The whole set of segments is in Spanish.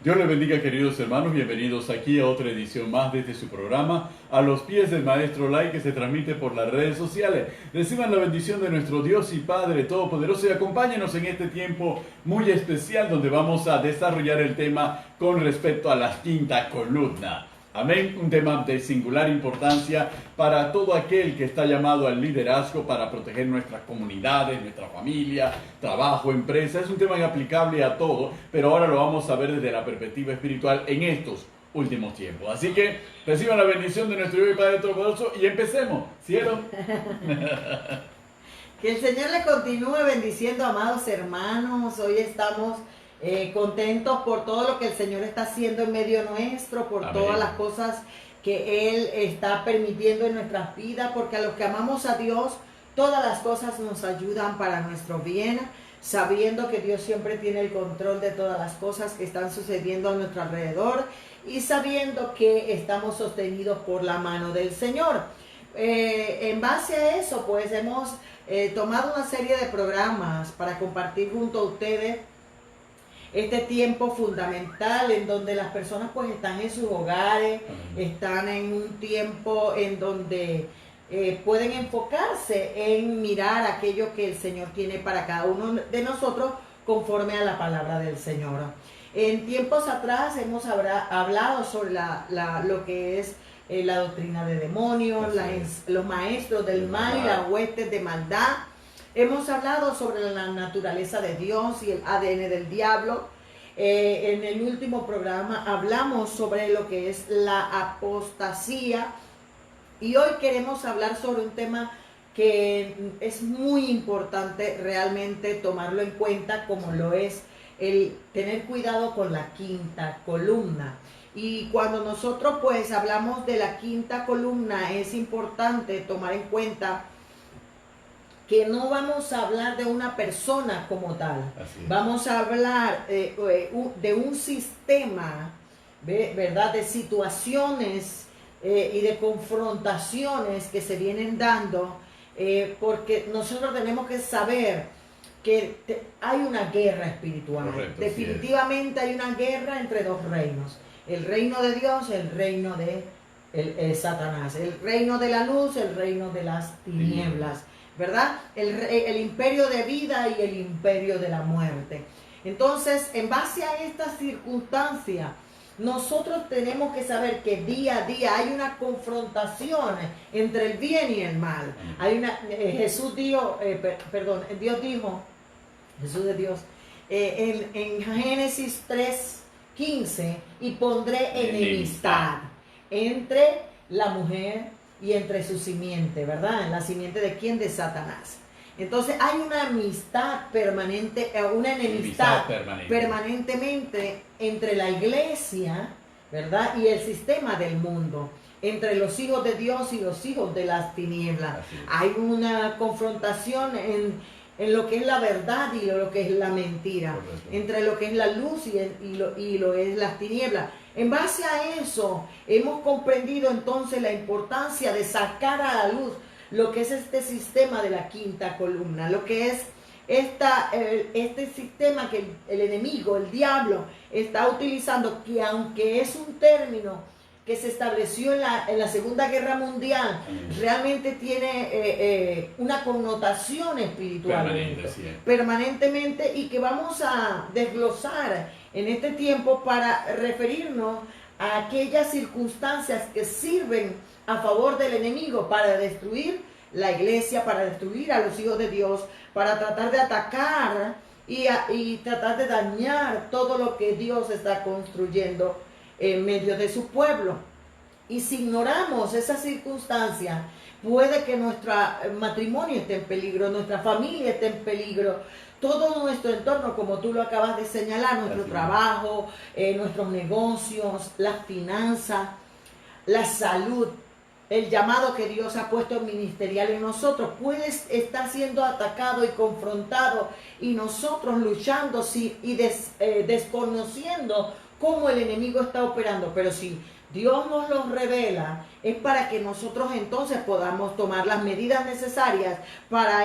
Dios les bendiga, queridos hermanos, bienvenidos aquí a otra edición más de este su programa, A los pies del Maestro Lai, que se transmite por las redes sociales. Reciban la bendición de nuestro Dios y Padre Todopoderoso y acompáñenos en este tiempo muy especial donde vamos a desarrollar el tema con respecto a la quinta columna. Amén, un tema de singular importancia para todo aquel que está llamado al liderazgo para proteger nuestras comunidades, nuestra familia, trabajo, empresa. Es un tema aplicable a todo, pero ahora lo vamos a ver desde la perspectiva espiritual en estos últimos tiempos. Así que reciban la bendición de nuestro Dios y Padre Todopoderoso y empecemos, ¿cielo? Que el Señor le continúe bendiciendo, amados hermanos. Hoy estamos contentos por todo lo que el Señor está haciendo en medio nuestro, por Amén. todas las cosas que Él está permitiendo en nuestras vidas, porque a los que amamos a Dios, todas las cosas nos ayudan para nuestro bien, sabiendo que Dios siempre tiene el control de todas las cosas que están sucediendo a nuestro alrededor y sabiendo que estamos sostenidos por la mano del Señor. En base a eso, pues hemos tomado una serie de programas para compartir junto a ustedes este tiempo fundamental en donde las personas pues están en sus hogares, están en un tiempo en donde pueden enfocarse en mirar aquello que el Señor tiene para cada uno de nosotros conforme a la palabra del Señor. En tiempos atrás hemos hablado sobre lo que es la doctrina de demonios, los maestros del mal y las huestes de maldad. Hemos hablado sobre la naturaleza de Dios y el ADN del diablo. En el último programa hablamos sobre lo que es la apostasía. Y hoy queremos hablar sobre un tema que es muy importante realmente tomarlo en cuenta, como lo es el tener cuidado con la quinta columna. Y cuando nosotros pues hablamos de la quinta columna, es importante tomar en cuenta que no vamos a hablar de una persona como tal. Vamos a hablar de un sistema, ¿verdad? De situaciones y de confrontaciones que se vienen dando, porque nosotros tenemos que saber que hay una guerra espiritual. Correcto, definitivamente hay una guerra entre dos reinos. El reino de Dios, el reino de Satanás. El reino de la luz, el reino de las tinieblas. ¿Verdad? El imperio de vida y el imperio de la muerte. Entonces, en base a estas circunstancias, nosotros tenemos que saber que día a día hay una confrontación entre el bien y el mal. Hay una, Jesús dijo, Dios dijo, Jesús de Dios, en Génesis 3:15, y pondré enemistad entre la mujer y entre su simiente, ¿verdad? ¿La simiente de quién? De Satanás. Entonces hay una amistad permanente, una enemistad permanentemente entre la iglesia, ¿verdad? Y el sistema del mundo, entre los hijos de Dios y los hijos de las tinieblas. Hay una confrontación en lo que es la verdad y lo que es la mentira. Correcto. Entre lo que es la luz y lo es las tinieblas. En base a eso, hemos comprendido entonces la importancia de sacar a la luz lo que es este sistema de la quinta columna, lo que es este sistema que el enemigo, el diablo, está utilizando, que aunque es un término que se estableció en la Segunda Guerra Mundial, realmente tiene una connotación espiritual permanentemente, y que vamos a desglosar en este tiempo para referirnos a aquellas circunstancias que sirven a favor del enemigo para destruir la iglesia, para destruir a los hijos de Dios, para tratar de atacar y tratar de dañar todo lo que Dios está construyendo en medio de su pueblo. Y si ignoramos esas circunstancias, puede que nuestro matrimonio esté en peligro, nuestra familia esté en peligro, todo nuestro entorno, como tú lo acabas de señalar, nuestro trabajo, nuestros negocios, las finanzas, la salud, el llamado que Dios ha puesto ministerial en nosotros, puede estar siendo atacado y confrontado, y nosotros luchando y desconociendo cómo el enemigo está operando. Pero si Dios nos lo revela, es para que nosotros entonces podamos tomar las medidas necesarias para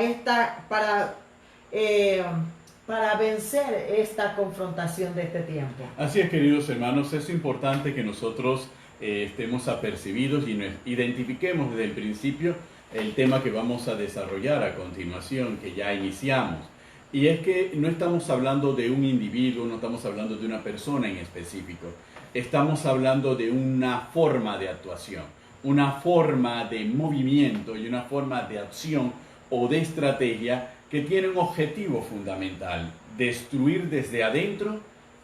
para vencer esta confrontación de este tiempo. Así es, queridos hermanos, es importante que nosotros estemos apercibidos y nos identifiquemos desde el principio el tema que vamos a desarrollar a continuación, que ya iniciamos. Y es que no estamos hablando de un individuo, no estamos hablando de una persona en específico. Estamos hablando de una forma de actuación, una forma de movimiento y una forma de acción o de estrategia que tiene un objetivo fundamental: destruir desde adentro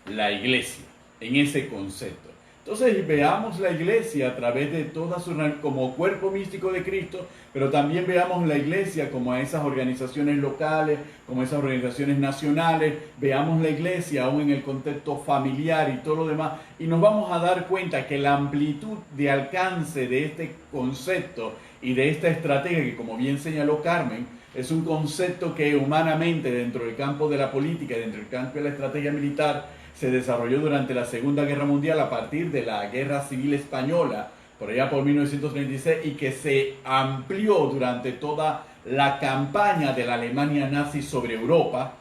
la iglesia, en ese concepto. Entonces veamos la iglesia a través de toda su, como cuerpo místico de Cristo, pero también veamos la iglesia como esas organizaciones locales, como esas organizaciones nacionales, veamos la iglesia aún en el contexto familiar y todo lo demás, y nos vamos a dar cuenta que la amplitud de alcance de este concepto y de esta estrategia, que como bien señaló Carmen, es un concepto que humanamente dentro del campo de la política y dentro del campo de la estrategia militar se desarrolló durante la Segunda Guerra Mundial a partir de la Guerra Civil Española, por allá por 1936, y que se amplió durante toda la campaña de la Alemania nazi sobre Europa,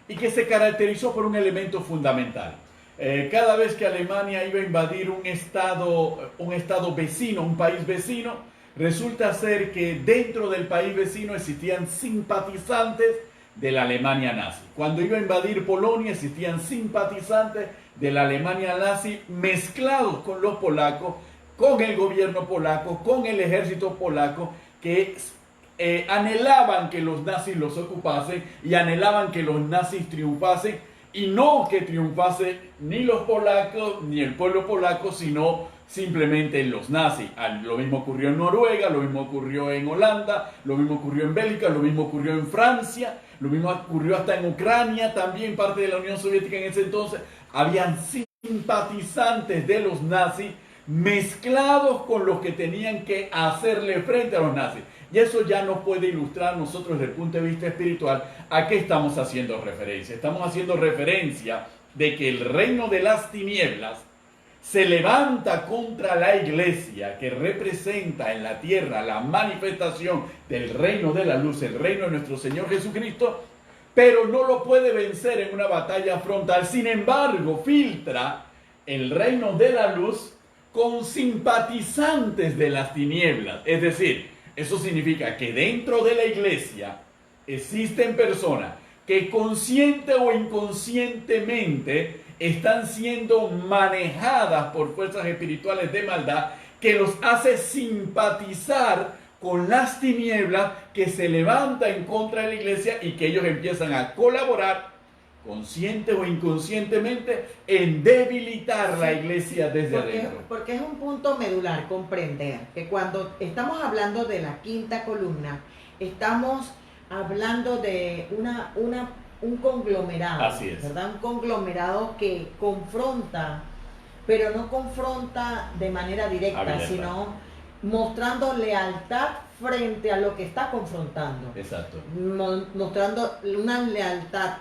y que se caracterizó por un elemento fundamental. Cada vez que Alemania iba a invadir un estado vecino, un país vecino, resulta ser que dentro del país vecino existían simpatizantes de la Alemania nazi. Cuando iba a invadir Polonia, existían simpatizantes de la Alemania nazi mezclados con los polacos, con el gobierno polaco, con el ejército polaco, que anhelaban que los nazis los ocupasen y anhelaban que los nazis triunfasen, y no que triunfase ni los polacos ni el pueblo polaco, sino simplemente los nazis. Lo mismo ocurrió en Noruega, lo mismo ocurrió en Holanda, lo mismo ocurrió en Bélgica, lo mismo ocurrió en Francia, lo mismo ocurrió hasta en Ucrania, también parte de la Unión Soviética en ese entonces. Habían simpatizantes de los nazis mezclados con los que tenían que hacerle frente a los nazis. Y eso ya nos puede ilustrar nosotros desde el punto de vista espiritual a qué estamos haciendo referencia. Estamos haciendo referencia de que el reino de las tinieblas se levanta contra la iglesia, que representa en la tierra la manifestación del reino de la luz, el reino de nuestro Señor Jesucristo, pero no lo puede vencer en una batalla frontal. Sin embargo, filtra el reino de la luz con simpatizantes de las tinieblas. Es decir, eso significa que dentro de la iglesia existen personas que consciente o inconscientemente están siendo manejadas por fuerzas espirituales de maldad, que los hace simpatizar con las tinieblas que se levantan en contra de la iglesia, y que ellos empiezan a colaborar, consciente o inconscientemente, en debilitar la iglesia desde adentro. Porque es un punto medular comprender que cuando estamos hablando de la quinta columna, estamos hablando de un conglomerado. Así es. ¿Verdad? Un conglomerado que confronta, pero no confronta de manera directa, sino mostrando lealtad frente a lo que está confrontando. Exacto. Mostrando una lealtad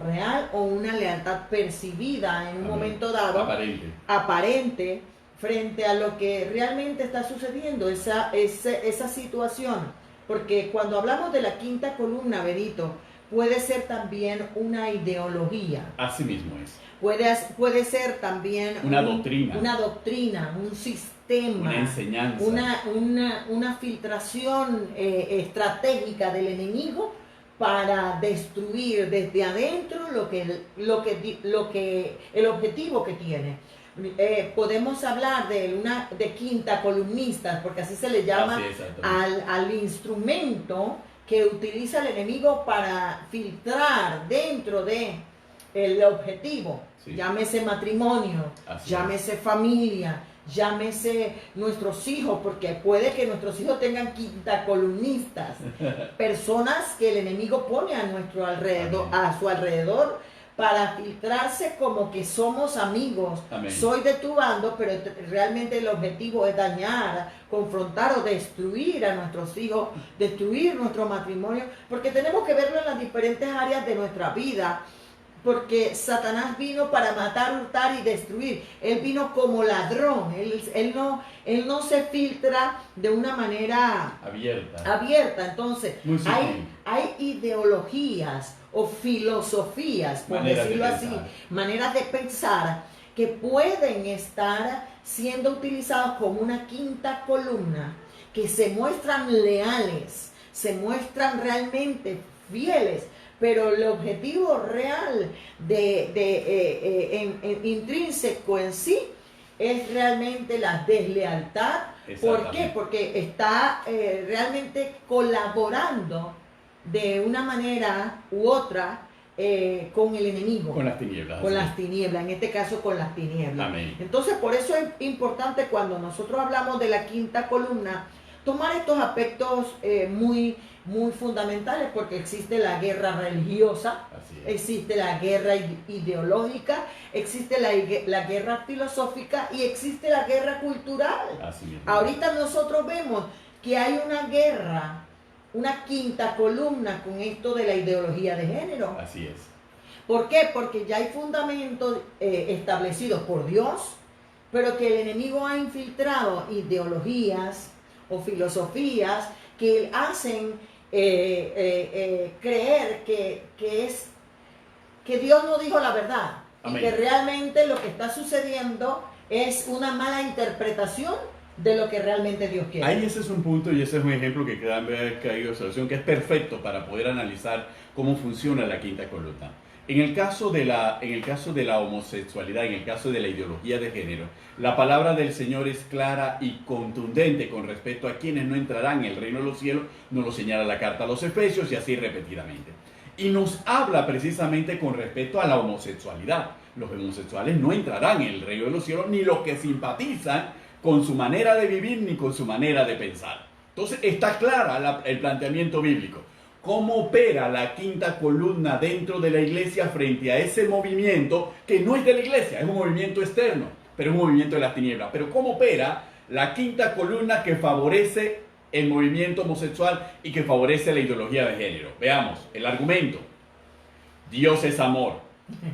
real o una lealtad percibida en un momento dado, aparente, frente a lo que realmente está sucediendo, esa situación. Porque cuando hablamos de la quinta columna, Benito, puede ser también una ideología. Así mismo es. Puede ser también una doctrina, un sistema, una enseñanza, una filtración estratégica del enemigo para destruir desde adentro el objetivo que tiene. Podemos hablar de quinta columnistas, porque así se le llama al instrumento que utiliza el enemigo para filtrar dentro de el objetivo, llámese matrimonio, llámese familia, llámese nuestros hijos, porque puede que nuestros hijos tengan quinta columnistas, personas que el enemigo pone a nuestro alrededor, a su alrededor, para filtrarse como que somos amigos. Amén. Soy de tu bando, pero realmente el objetivo es dañar, confrontar o destruir a nuestros hijos, destruir nuestro matrimonio, porque tenemos que verlo en las diferentes áreas de nuestra vida. porque Satanás vino para matar, hurtar y destruir. Él vino como ladrón. Él no se filtra de una manera abierta. Entonces, hay ideologías o filosofías, por decirlo así, maneras de pensar que pueden estar siendo utilizados como una quinta columna, que se muestran leales, se muestran realmente fieles, pero el objetivo real intrínseco en sí es realmente la deslealtad. ¿Por qué? Porque está realmente colaborando de una manera u otra con el enemigo. Con las tinieblas. Con las tinieblas, en este caso con las tinieblas. Amén. Entonces, por eso es importante cuando nosotros hablamos de la quinta columna, tomar estos aspectos muy fundamentales, porque existe la guerra religiosa, existe la guerra ideológica, existe la guerra filosófica y existe la guerra cultural. Ahorita nosotros vemos que hay una guerra, una quinta columna con esto de la ideología de género. Así es. ¿Por qué? Porque ya hay fundamentos establecidos por Dios, pero que el enemigo ha infiltrado ideologías o filosofías que hacen creer que Dios no dijo la verdad. Amén. Y que realmente lo que está sucediendo es una mala interpretación de lo que realmente Dios quiere. Ahí ese es un punto y ese es un ejemplo que queda caído solución, que es perfecto para poder analizar cómo funciona la quinta columna. En el caso de la homosexualidad, en el caso de la ideología de género, la palabra del Señor es clara y contundente con respecto a quienes no entrarán en el reino de los cielos. Nos lo señala la carta a los Efesios y así repetidamente. Y nos habla precisamente con respecto a la homosexualidad. Los homosexuales no entrarán en el reino de los cielos, ni los que simpatizan con su manera de vivir ni con su manera de pensar. Entonces está clara el planteamiento bíblico. ¿Cómo opera la quinta columna dentro de la iglesia frente a ese movimiento que no es de la iglesia, es un movimiento externo, pero es un movimiento de las tinieblas? Pero ¿cómo opera la quinta columna que favorece el movimiento homosexual y que favorece la ideología de género? Veamos el argumento. Dios es amor.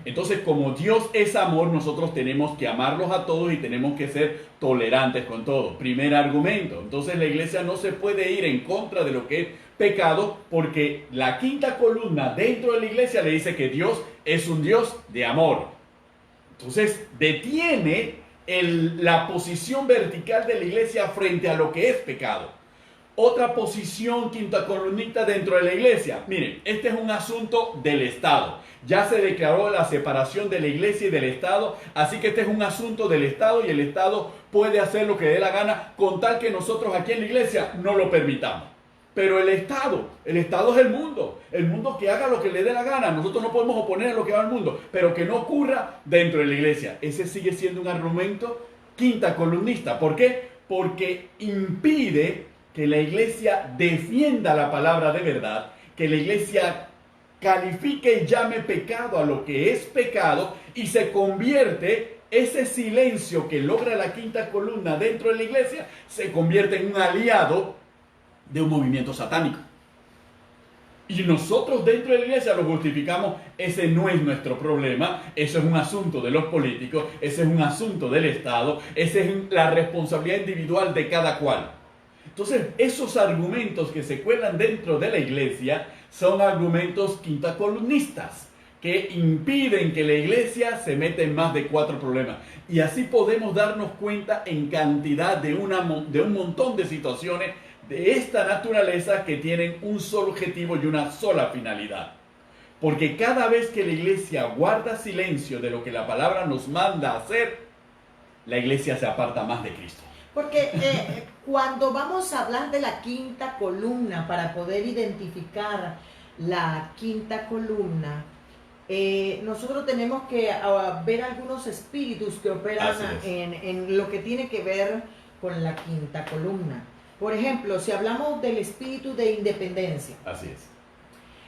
Entonces, como Dios es amor, nosotros tenemos que amarlos a todos y tenemos que ser tolerantes con todos. Primer argumento. Entonces, la iglesia no se puede ir en contra de lo que es pecado, porque la quinta columna dentro de la iglesia le dice que Dios es un Dios de amor. Entonces, detiene la posición vertical de la iglesia frente a lo que es pecado. Otra posición quinta columnista dentro de la iglesia. Miren, este es un asunto del Estado. Ya se declaró la separación de la iglesia y del Estado, así que este es un asunto del Estado y el Estado puede hacer lo que dé la gana con tal que nosotros aquí en la iglesia no lo permitamos. Pero el Estado es el mundo que haga lo que le dé la gana. Nosotros no podemos oponer a lo que va al mundo, pero que no ocurra dentro de la iglesia. Ese sigue siendo un argumento quinta columnista. ¿Por qué? Porque impide que la iglesia defienda la palabra de verdad, que la iglesia califique y llame pecado a lo que es pecado y se convierte, ese silencio que logra la quinta columna dentro de la iglesia, se convierte en un aliado de un movimiento satánico. Y nosotros dentro de la iglesia lo justificamos. Ese no es nuestro problema, eso es un asunto de los políticos, ese es un asunto del Estado, esa es la responsabilidad individual de cada cual. Entonces, esos argumentos que se cuelan dentro de la iglesia son argumentos quinta columnistas que impiden que la iglesia se meta en más de 4 problemas. Y así podemos darnos cuenta en cantidad de un montón de situaciones de esta naturaleza que tienen un solo objetivo y una sola finalidad. Porque cada vez que la iglesia guarda silencio de lo que la palabra nos manda a hacer, la iglesia se aparta más de Cristo. Porque cuando vamos a hablar de la quinta columna, para poder identificar la quinta columna, nosotros tenemos que ver algunos espíritus que operan en lo que tiene que ver con la quinta columna. Por ejemplo, si hablamos del espíritu de independencia. Así es.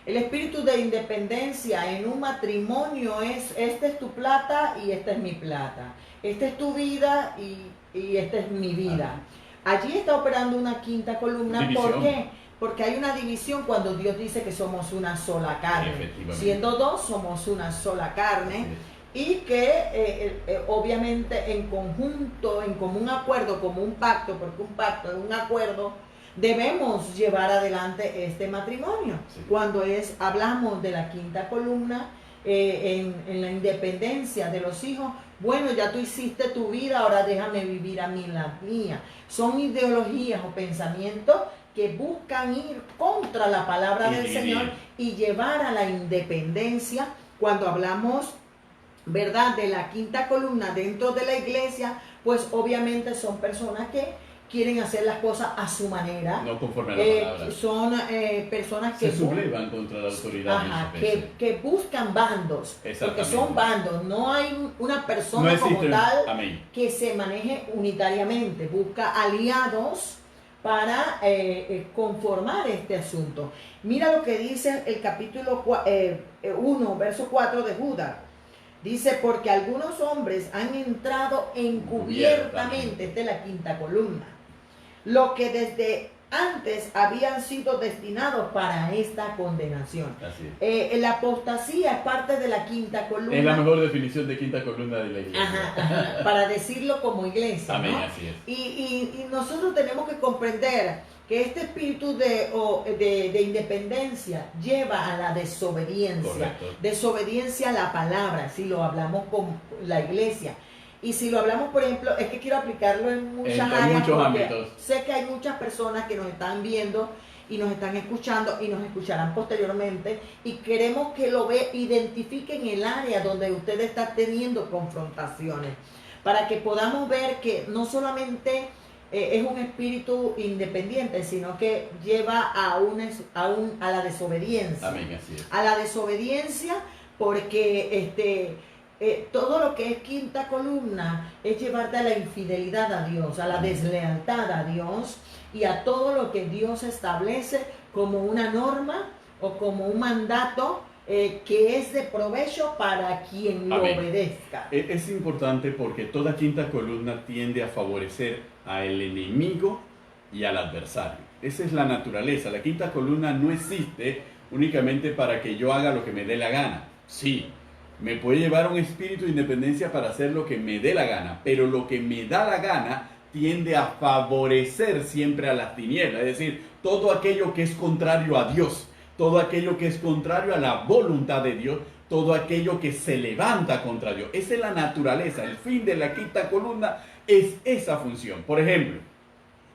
El espíritu de independencia en un matrimonio es: esta es tu plata y esta es mi plata. Esta es tu vida y esta es mi vida. Allí está operando una quinta columna. División. ¿Por qué? Porque hay una división cuando Dios dice que somos una sola carne. Siendo dos, somos una sola carne. Y que obviamente en conjunto, en común acuerdo, como un pacto, porque un pacto es un acuerdo, debemos llevar adelante este matrimonio. Sí. Cuando hablamos de la quinta columna, en la independencia de los hijos, bueno, ya tú hiciste tu vida, ahora déjame vivir a mí la mía. Son ideologías o pensamientos que buscan ir contra la palabra del Señor y llevar a la independencia. Cuando hablamos, ¿verdad?, de la quinta columna dentro de la iglesia, pues obviamente son personas que quieren hacer las cosas a su manera. No conforme a la palabra. Son personas que se sublevan contra la autoridad. Ajá, que buscan bandos, porque son bandos. No hay una persona como tal que se maneje unitariamente. Busca aliados para conformar este asunto. Mira lo que dice el capítulo 1, verso 4 de Judas. Dice, porque algunos hombres han entrado encubiertamente, esta es la quinta columna, lo que desde antes habían sido destinados para esta condenación. Así es. La apostasía es parte de la quinta columna. Es la mejor definición de quinta columna de la iglesia. Ajá, para decirlo como iglesia. Amén, ¿no? así es. Y nosotros tenemos que comprender que este espíritu de independencia lleva a la desobediencia. Correcto. Desobediencia a la palabra, si lo hablamos con la iglesia. Y si lo hablamos, por ejemplo, es que quiero aplicarlo en muchas áreas. Muchos ámbitos. Sé que hay muchas personas que nos están viendo y nos están escuchando y nos escucharán posteriormente. Y queremos que lo identifiquen el área donde usted está teniendo confrontaciones. Para que podamos ver que no solamente es un espíritu independiente, sino que lleva a la desobediencia. Amén, así es. A la desobediencia, porque todo lo que es quinta columna es llevarte a la infidelidad a Dios, a la deslealtad a Dios y a todo lo que Dios establece como una norma o como un mandato que es de provecho para quien lo obedezca. Es importante porque toda quinta columna tiende a favorecer al enemigo y al adversario. Esa es la naturaleza. La quinta columna no existe únicamente para que yo haga lo que me dé la gana. Sí, me puede llevar a un espíritu de independencia para hacer lo que me dé la gana, pero lo que me da la gana tiende a favorecer siempre a las tinieblas, es decir, todo aquello que es contrario a Dios, todo aquello que es contrario a la voluntad de Dios, todo aquello que se levanta contra Dios. Esa es la naturaleza. El fin de la quinta columna es esa función. Por ejemplo,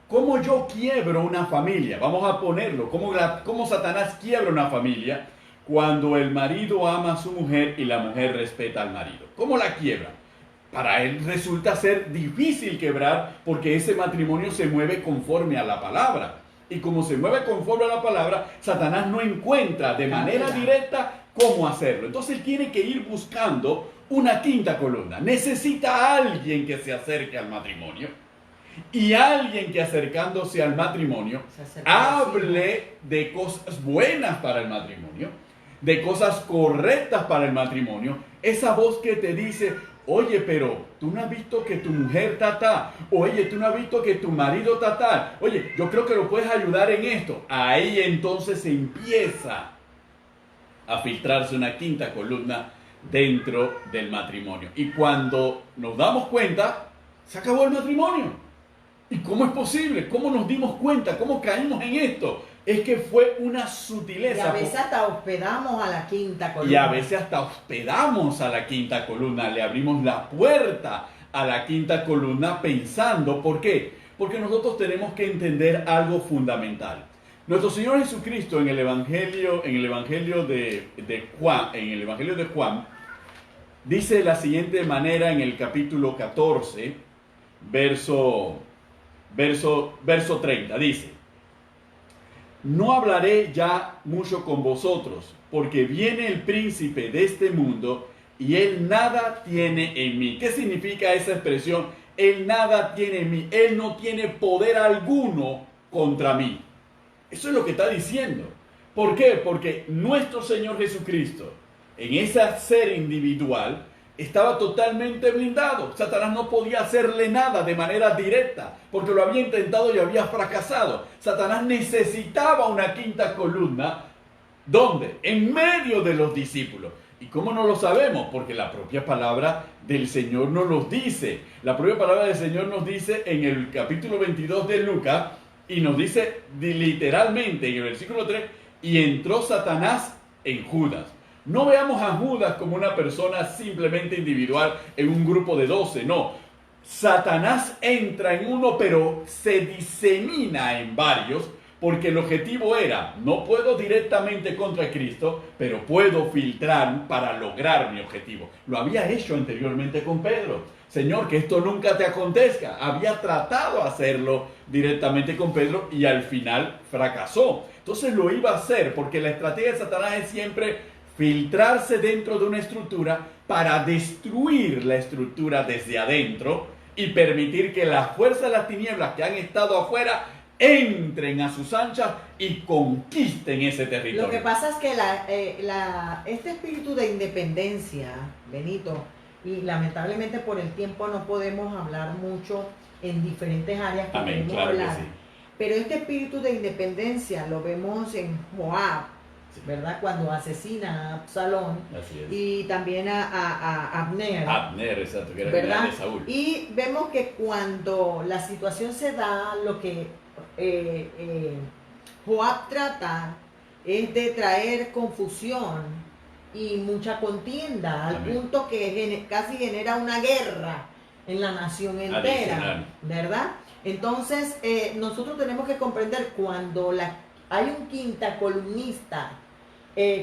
¿cómo yo quiebro una familia? Vamos a ponerlo. ¿Cómo Satanás quiebra una familia? Cuando el marido ama a su mujer y la mujer respeta al marido. ¿Cómo la quiebra? Para él resulta ser difícil quebrar porque ese matrimonio se mueve conforme a la palabra. Y como se mueve conforme a la palabra, Satanás no encuentra de manera directa cómo hacerlo. Entonces él tiene que ir buscando una quinta columna. Necesita a alguien que se acerque al matrimonio. Y alguien que acercándose al matrimonio hable de cosas buenas para el matrimonio, de cosas correctas para el matrimonio. Esa voz que te dice, oye, pero tú no has visto que tu mujer está. Oye, tú no has visto que tu marido está. Oye, yo creo que lo puedes ayudar en esto. Ahí entonces se empieza a filtrarse una quinta columna dentro del matrimonio. Y cuando nos damos cuenta, se acabó el matrimonio. ¿Y cómo es posible? ¿Cómo nos dimos cuenta? ¿Cómo caímos en esto? Es que fue una sutileza. Y a veces hasta hospedamos a la quinta columna. Y a veces hasta hospedamos a la quinta columna. Le abrimos la puerta a la quinta columna pensando. ¿Por qué? Porque nosotros tenemos que entender algo fundamental. Nuestro Señor Jesucristo en el Evangelio de Juan, dice de la siguiente manera en el capítulo 14, verso 30, dice: no hablaré ya mucho con vosotros, porque viene el príncipe de este mundo y él nada tiene en mí. ¿Qué significa esa expresión? Él nada tiene en mí. Él no tiene poder alguno contra mí. Eso es lo que está diciendo. ¿Por qué? Porque nuestro Señor Jesucristo, en ese ser individual, estaba totalmente blindado. Satanás no podía hacerle nada de manera directa, porque lo había intentado y había fracasado. Satanás necesitaba una quinta columna. ¿Dónde? En medio de los discípulos. ¿Y cómo no lo sabemos? Porque la propia palabra del Señor nos lo dice. La propia palabra del Señor nos dice en el capítulo 22 de Lucas, y nos dice literalmente en el versículo 3, y entró Satanás en Judas. No veamos a Judas como una persona simplemente individual en un grupo de 12, no. Satanás entra en uno, pero se disemina en varios, porque el objetivo era, no puedo directamente contra Cristo, pero puedo filtrar para lograr mi objetivo. Lo había hecho anteriormente con Pedro. Señor, que esto nunca te acontezca. Había tratado hacerlo directamente con Pedro y al final fracasó. Entonces lo iba a hacer porque la estrategia de Satanás es siempre filtrarse dentro de una estructura para destruir la estructura desde adentro y permitir que las fuerzas de las tinieblas que han estado afuera entren a sus anchas y conquisten ese territorio. Lo que pasa es que este espíritu de independencia, Benito, y lamentablemente por el tiempo no podemos hablar mucho en diferentes áreas que Amén, queremos claro hablar, que sí. Pero este espíritu de independencia lo vemos en Joab, ¿verdad? Cuando asesina a Absalón. Así es. Y también a Abner. Abner, exacto, que era ¿verdad? el de Saúl. Y vemos que cuando la situación se da, lo que Joab trata es de traer confusión y mucha contienda, al Amén. punto que casi genera una guerra en la nación entera, Adicional. ¿verdad? Entonces, nosotros tenemos que comprender cuando hay un quinta columnista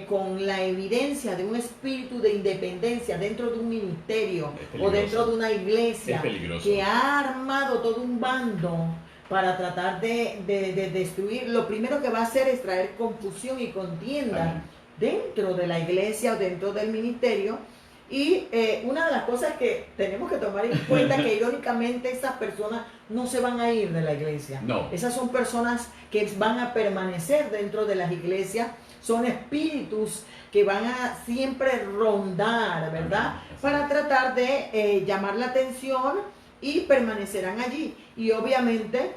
con la evidencia de un espíritu de independencia dentro de un ministerio o dentro de una iglesia que ha armado todo un bando para tratar de destruir, lo primero que va a hacer es traer confusión y contienda. Amén. Dentro de la iglesia o dentro del ministerio. Y una de las cosas que tenemos que tomar en cuenta es que irónicamente esas personas no se van a ir de la iglesia. No. Esas son personas que van a permanecer dentro de las iglesias, son espíritus que van a siempre rondar, ¿verdad? Para tratar de llamar la atención y permanecerán allí. Y obviamente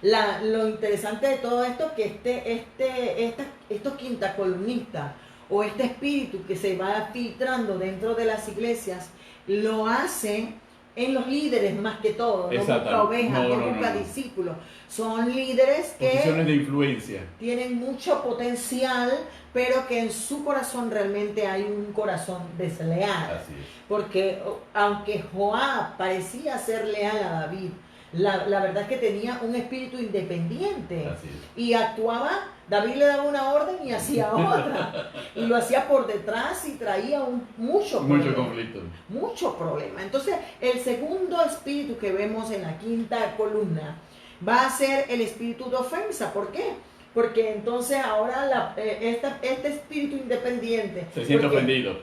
lo interesante de todo esto es que estos quinta columnistas o este espíritu que se va filtrando dentro de las iglesias, lo hacen en los líderes más que todo, no busca ovejas, no busca discípulos, son líderes que posiciones de influencia, tienen mucho potencial, pero que en su corazón realmente hay un corazón desleal. Así es. Porque aunque Joab parecía ser leal a David, la verdad es que tenía un espíritu independiente. Así es. Y actuaba, David le daba una orden y hacía otra. Y lo hacía por detrás y traía mucho conflicto. Mucho problema. Entonces, el segundo espíritu que vemos en la quinta columna va a ser el espíritu de ofensa. ¿Por qué? Porque entonces ahora este espíritu independiente se siente ofendido.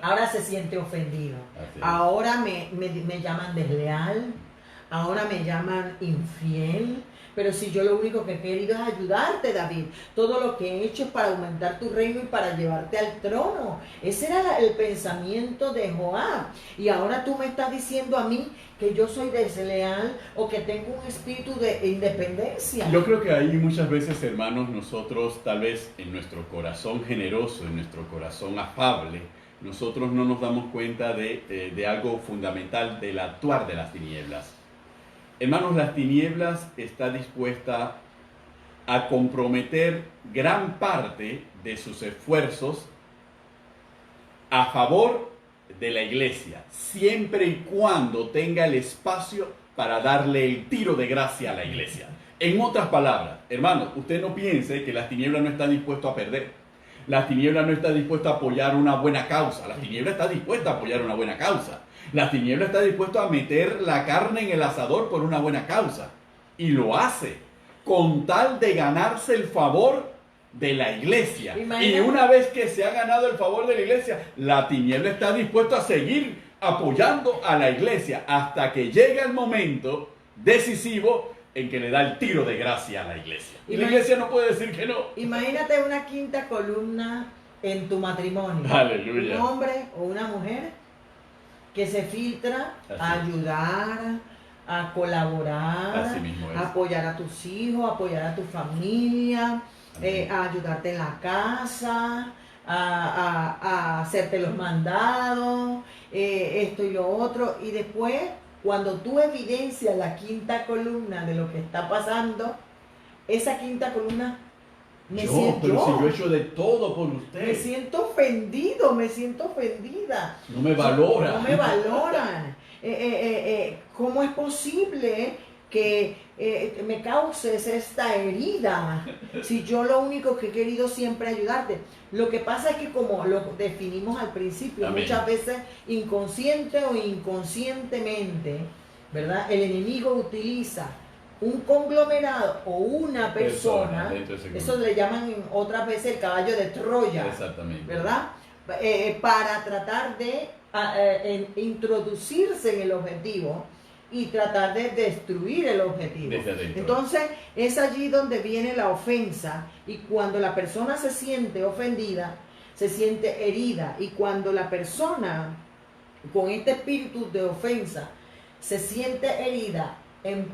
Ahora se siente ofendido. Ahora me llaman desleal. Ahora me llaman infiel, pero si yo lo único que he querido es ayudarte, David, todo lo que he hecho es para aumentar tu reino y para llevarte al trono. Ese era el pensamiento de Joab. Y ahora tú me estás diciendo a mí que yo soy desleal o que tengo un espíritu de independencia. Yo creo que ahí muchas veces, hermanos, nosotros tal vez en nuestro corazón generoso, en nuestro corazón afable, nosotros no nos damos cuenta de algo fundamental del actuar de las tinieblas. Hermanos, las tinieblas está dispuesta a comprometer gran parte de sus esfuerzos a favor de la iglesia, siempre y cuando tenga el espacio para darle el tiro de gracia a la iglesia. En otras palabras, hermanos, usted no piense que las tinieblas no están dispuestas a perder. Las tinieblas no están dispuestas a apoyar una buena causa. Las tinieblas están dispuestas a apoyar una buena causa. La tiniebla está dispuesta a meter la carne en el asador por una buena causa. Y lo hace con tal de ganarse el favor de la iglesia. Y una vez que se ha ganado el favor de la iglesia, la tiniebla está dispuesta a seguir apoyando a la iglesia hasta que llegue el momento decisivo en que le da el tiro de gracia a la iglesia. Y la iglesia no puede decir que no. Imagínate una quinta columna en tu matrimonio. Aleluya. Un hombre o una mujer que se filtra Así a es. ayudar, a colaborar, Así mismo es. a apoyar a tus hijos, a apoyar a tu familia, Amén. a ayudarte en la casa, a hacerte los mandados, esto y lo otro. Y después, cuando tú evidencias la quinta columna de lo que está pasando, esa quinta columna Pero si yo he hecho de todo por usted. me siento ofendido, me siento ofendida. No me valora. No me valoran. ¿Cómo es posible que me causes esta herida si yo lo único que he querido siempre es ayudarte? Lo que pasa es que, como lo definimos al principio, Amén. muchas veces inconsciente o inconscientemente, ¿verdad? El enemigo utiliza un conglomerado o una persona, dentro de ese eso grupo. le llaman otras veces el caballo de Troya, Exactamente. ¿verdad? Para tratar de introducirse en el objetivo y tratar de destruir el objetivo. Desde adentro. Entonces es allí donde viene la ofensa, y cuando la persona se siente ofendida, se siente herida, y cuando la persona con este espíritu de ofensa se siente herida,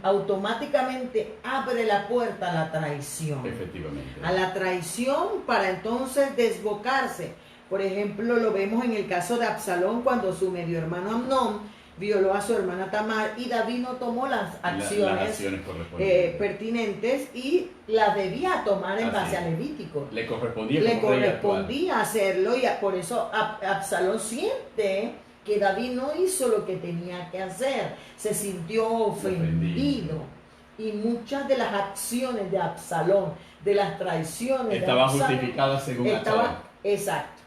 automáticamente abre la puerta a la traición. Efectivamente. A la traición, para entonces desbocarse. Por ejemplo, lo vemos en el caso de Absalón, cuando su medio hermano Amnón violó a su hermana Tamar, y David no tomó las acciones correspondientes. pertinentes, y las debía tomar en Así base es. a Levítico. Le correspondía Le como rey actual. correspondía hacerlo, y por eso Absalón siente que David no hizo lo que tenía que hacer, se sintió ofendido. Y muchas de las acciones de Absalón, de las traiciones Estaban de Absalón, justificadas según Absalón. exacto,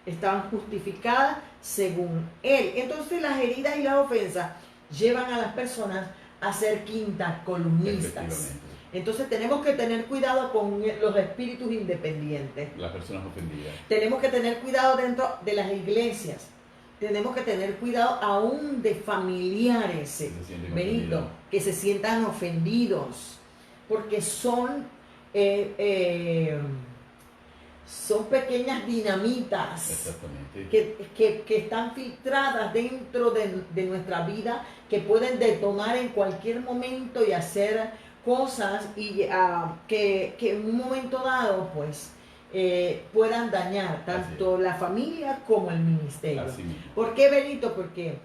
estaban justificadas según él. Entonces las heridas y las ofensas llevan a las personas a ser quintas columnistas. Efectivamente. Entonces tenemos que tener cuidado con los espíritus independientes. Las personas ofendidas. Tenemos que tener cuidado dentro de las iglesias. Tenemos que tener cuidado aún de familiares, Se sienten Benito, ofendidos. que se sientan ofendidos, porque son pequeñas dinamitas Exactamente. que están filtradas dentro de nuestra vida, que pueden detonar en cualquier momento y hacer cosas que en un momento dado, pues, puedan dañar tanto la familia como el ministerio. Así mismo. ¿Por qué, Benito? Porque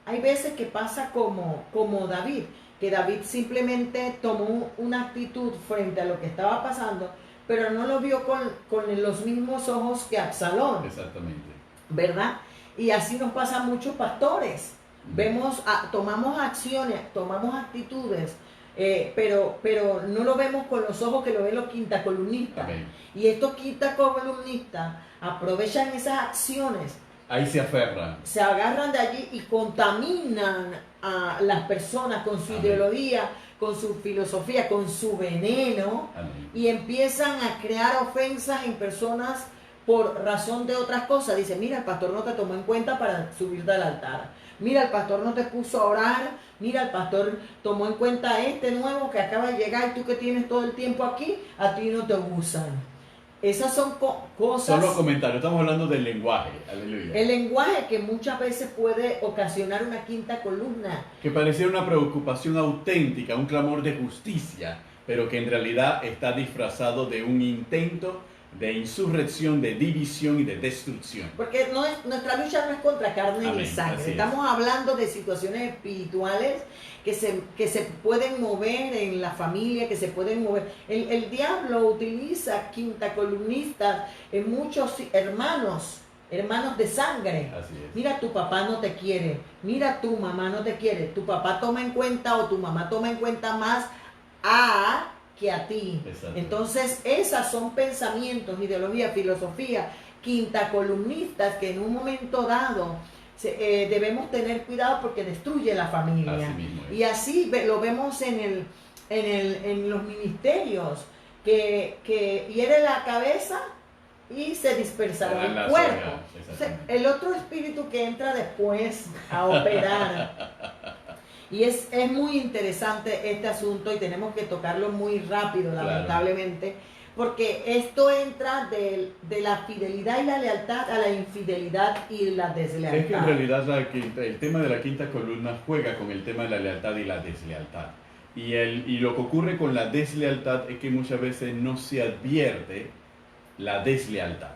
hay veces que pasa como David, que David simplemente tomó una actitud frente a lo que estaba pasando, pero no lo vio con los mismos ojos que Absalón, Exactamente. ¿verdad? Y así nos pasa a muchos pastores. Tomamos acciones, tomamos actitudes, pero no lo vemos con los ojos que lo ven los quintacolumnistas. Amén. Y estos quintacolumnistas aprovechan esas acciones, Ahí se aferran. se agarran de allí y contaminan a las personas con su Amén. ideología, con su filosofía, con su veneno, Amén. y empiezan a crear ofensas en personas por razón de otras cosas. Dice, mira, el pastor no te tomó en cuenta para subirte al altar. Mira, el pastor no te puso a orar. Mira, el pastor tomó en cuenta a este nuevo que acaba de llegar, y tú que tienes todo el tiempo aquí, a ti no te usan. Esas son cosas. Son los comentarios. Estamos hablando del lenguaje. Aleluya. El lenguaje que muchas veces puede ocasionar una quinta columna. Que parecía una preocupación auténtica, un clamor de justicia, pero que en realidad está disfrazado de un intento de insurrección, de división y de destrucción. Porque nuestra lucha no es contra carne Amén, ni sangre. así es. Estamos hablando de situaciones espirituales que se pueden mover en la familia, que se pueden mover. El diablo utiliza quintacolumnistas en muchos hermanos de sangre. Así es. Mira, tu papá no te quiere. Mira, tu mamá no te quiere. Tu papá toma en cuenta, o tu mamá toma en cuenta más que a ti. Exacto. Entonces, esas son pensamientos, ideología, filosofía, quintacolumnistas, que en un momento dado debemos tener cuidado, porque destruye la familia. Así mismo es. Y así lo vemos en los ministerios, que hiere la cabeza y se dispersará el cuerpo. El otro espíritu que entra después a operar. Y es muy interesante este asunto, y tenemos que tocarlo muy rápido, Claro. lamentablemente, porque esto entra de la fidelidad y la lealtad a la infidelidad y la deslealtad. Es que en realidad el tema de la quinta columna juega con el tema de la lealtad y la deslealtad. Y lo que ocurre con la deslealtad es que muchas veces no se advierte la deslealtad.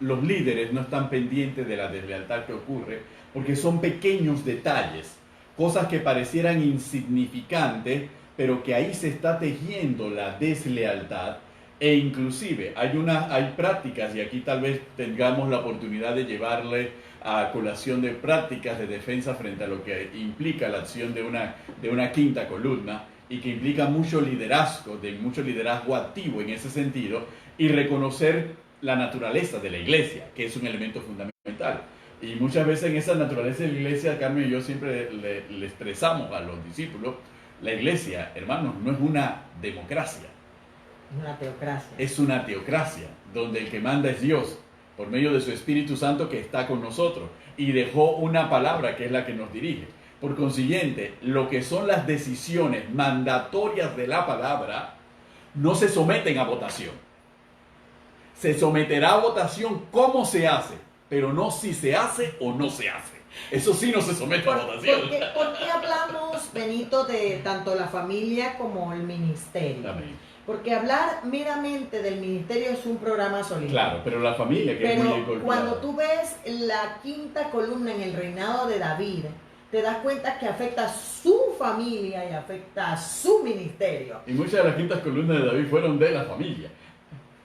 Los líderes no están pendientes de la deslealtad que ocurre porque son pequeños detalles, cosas que parecieran insignificantes, pero que ahí se está tejiendo la deslealtad. E inclusive hay prácticas, y aquí tal vez tengamos la oportunidad de llevarle a colación de prácticas de defensa frente a lo que implica la acción de una quinta columna, y que implica mucho liderazgo activo en ese sentido, y reconocer la naturaleza de la iglesia, que es un elemento fundamental. Y muchas veces en esa naturaleza de la iglesia, Carmen y yo siempre le expresamos a los discípulos, la iglesia, hermanos, no es una democracia. Una teocracia. Es una teocracia, donde el que manda es Dios, por medio de su Espíritu Santo que está con nosotros, y dejó una palabra que es la que nos dirige. Por consiguiente, lo que son las decisiones mandatorias de la palabra no se someten a votación. Se someterá a votación cómo se hace, pero no si se hace o no se hace. Eso sí no se somete a votación. ¿Por qué hablamos, Benito, de tanto la familia como el ministerio? Amén. Porque hablar meramente del ministerio es un programa solitario. Claro, pero la familia que pero es muy incorporada. Cuando tú ves la quinta columna en el reinado de David, te das cuenta que afecta a su familia y afecta a su ministerio. Y muchas de las quintas columnas de David fueron de la familia.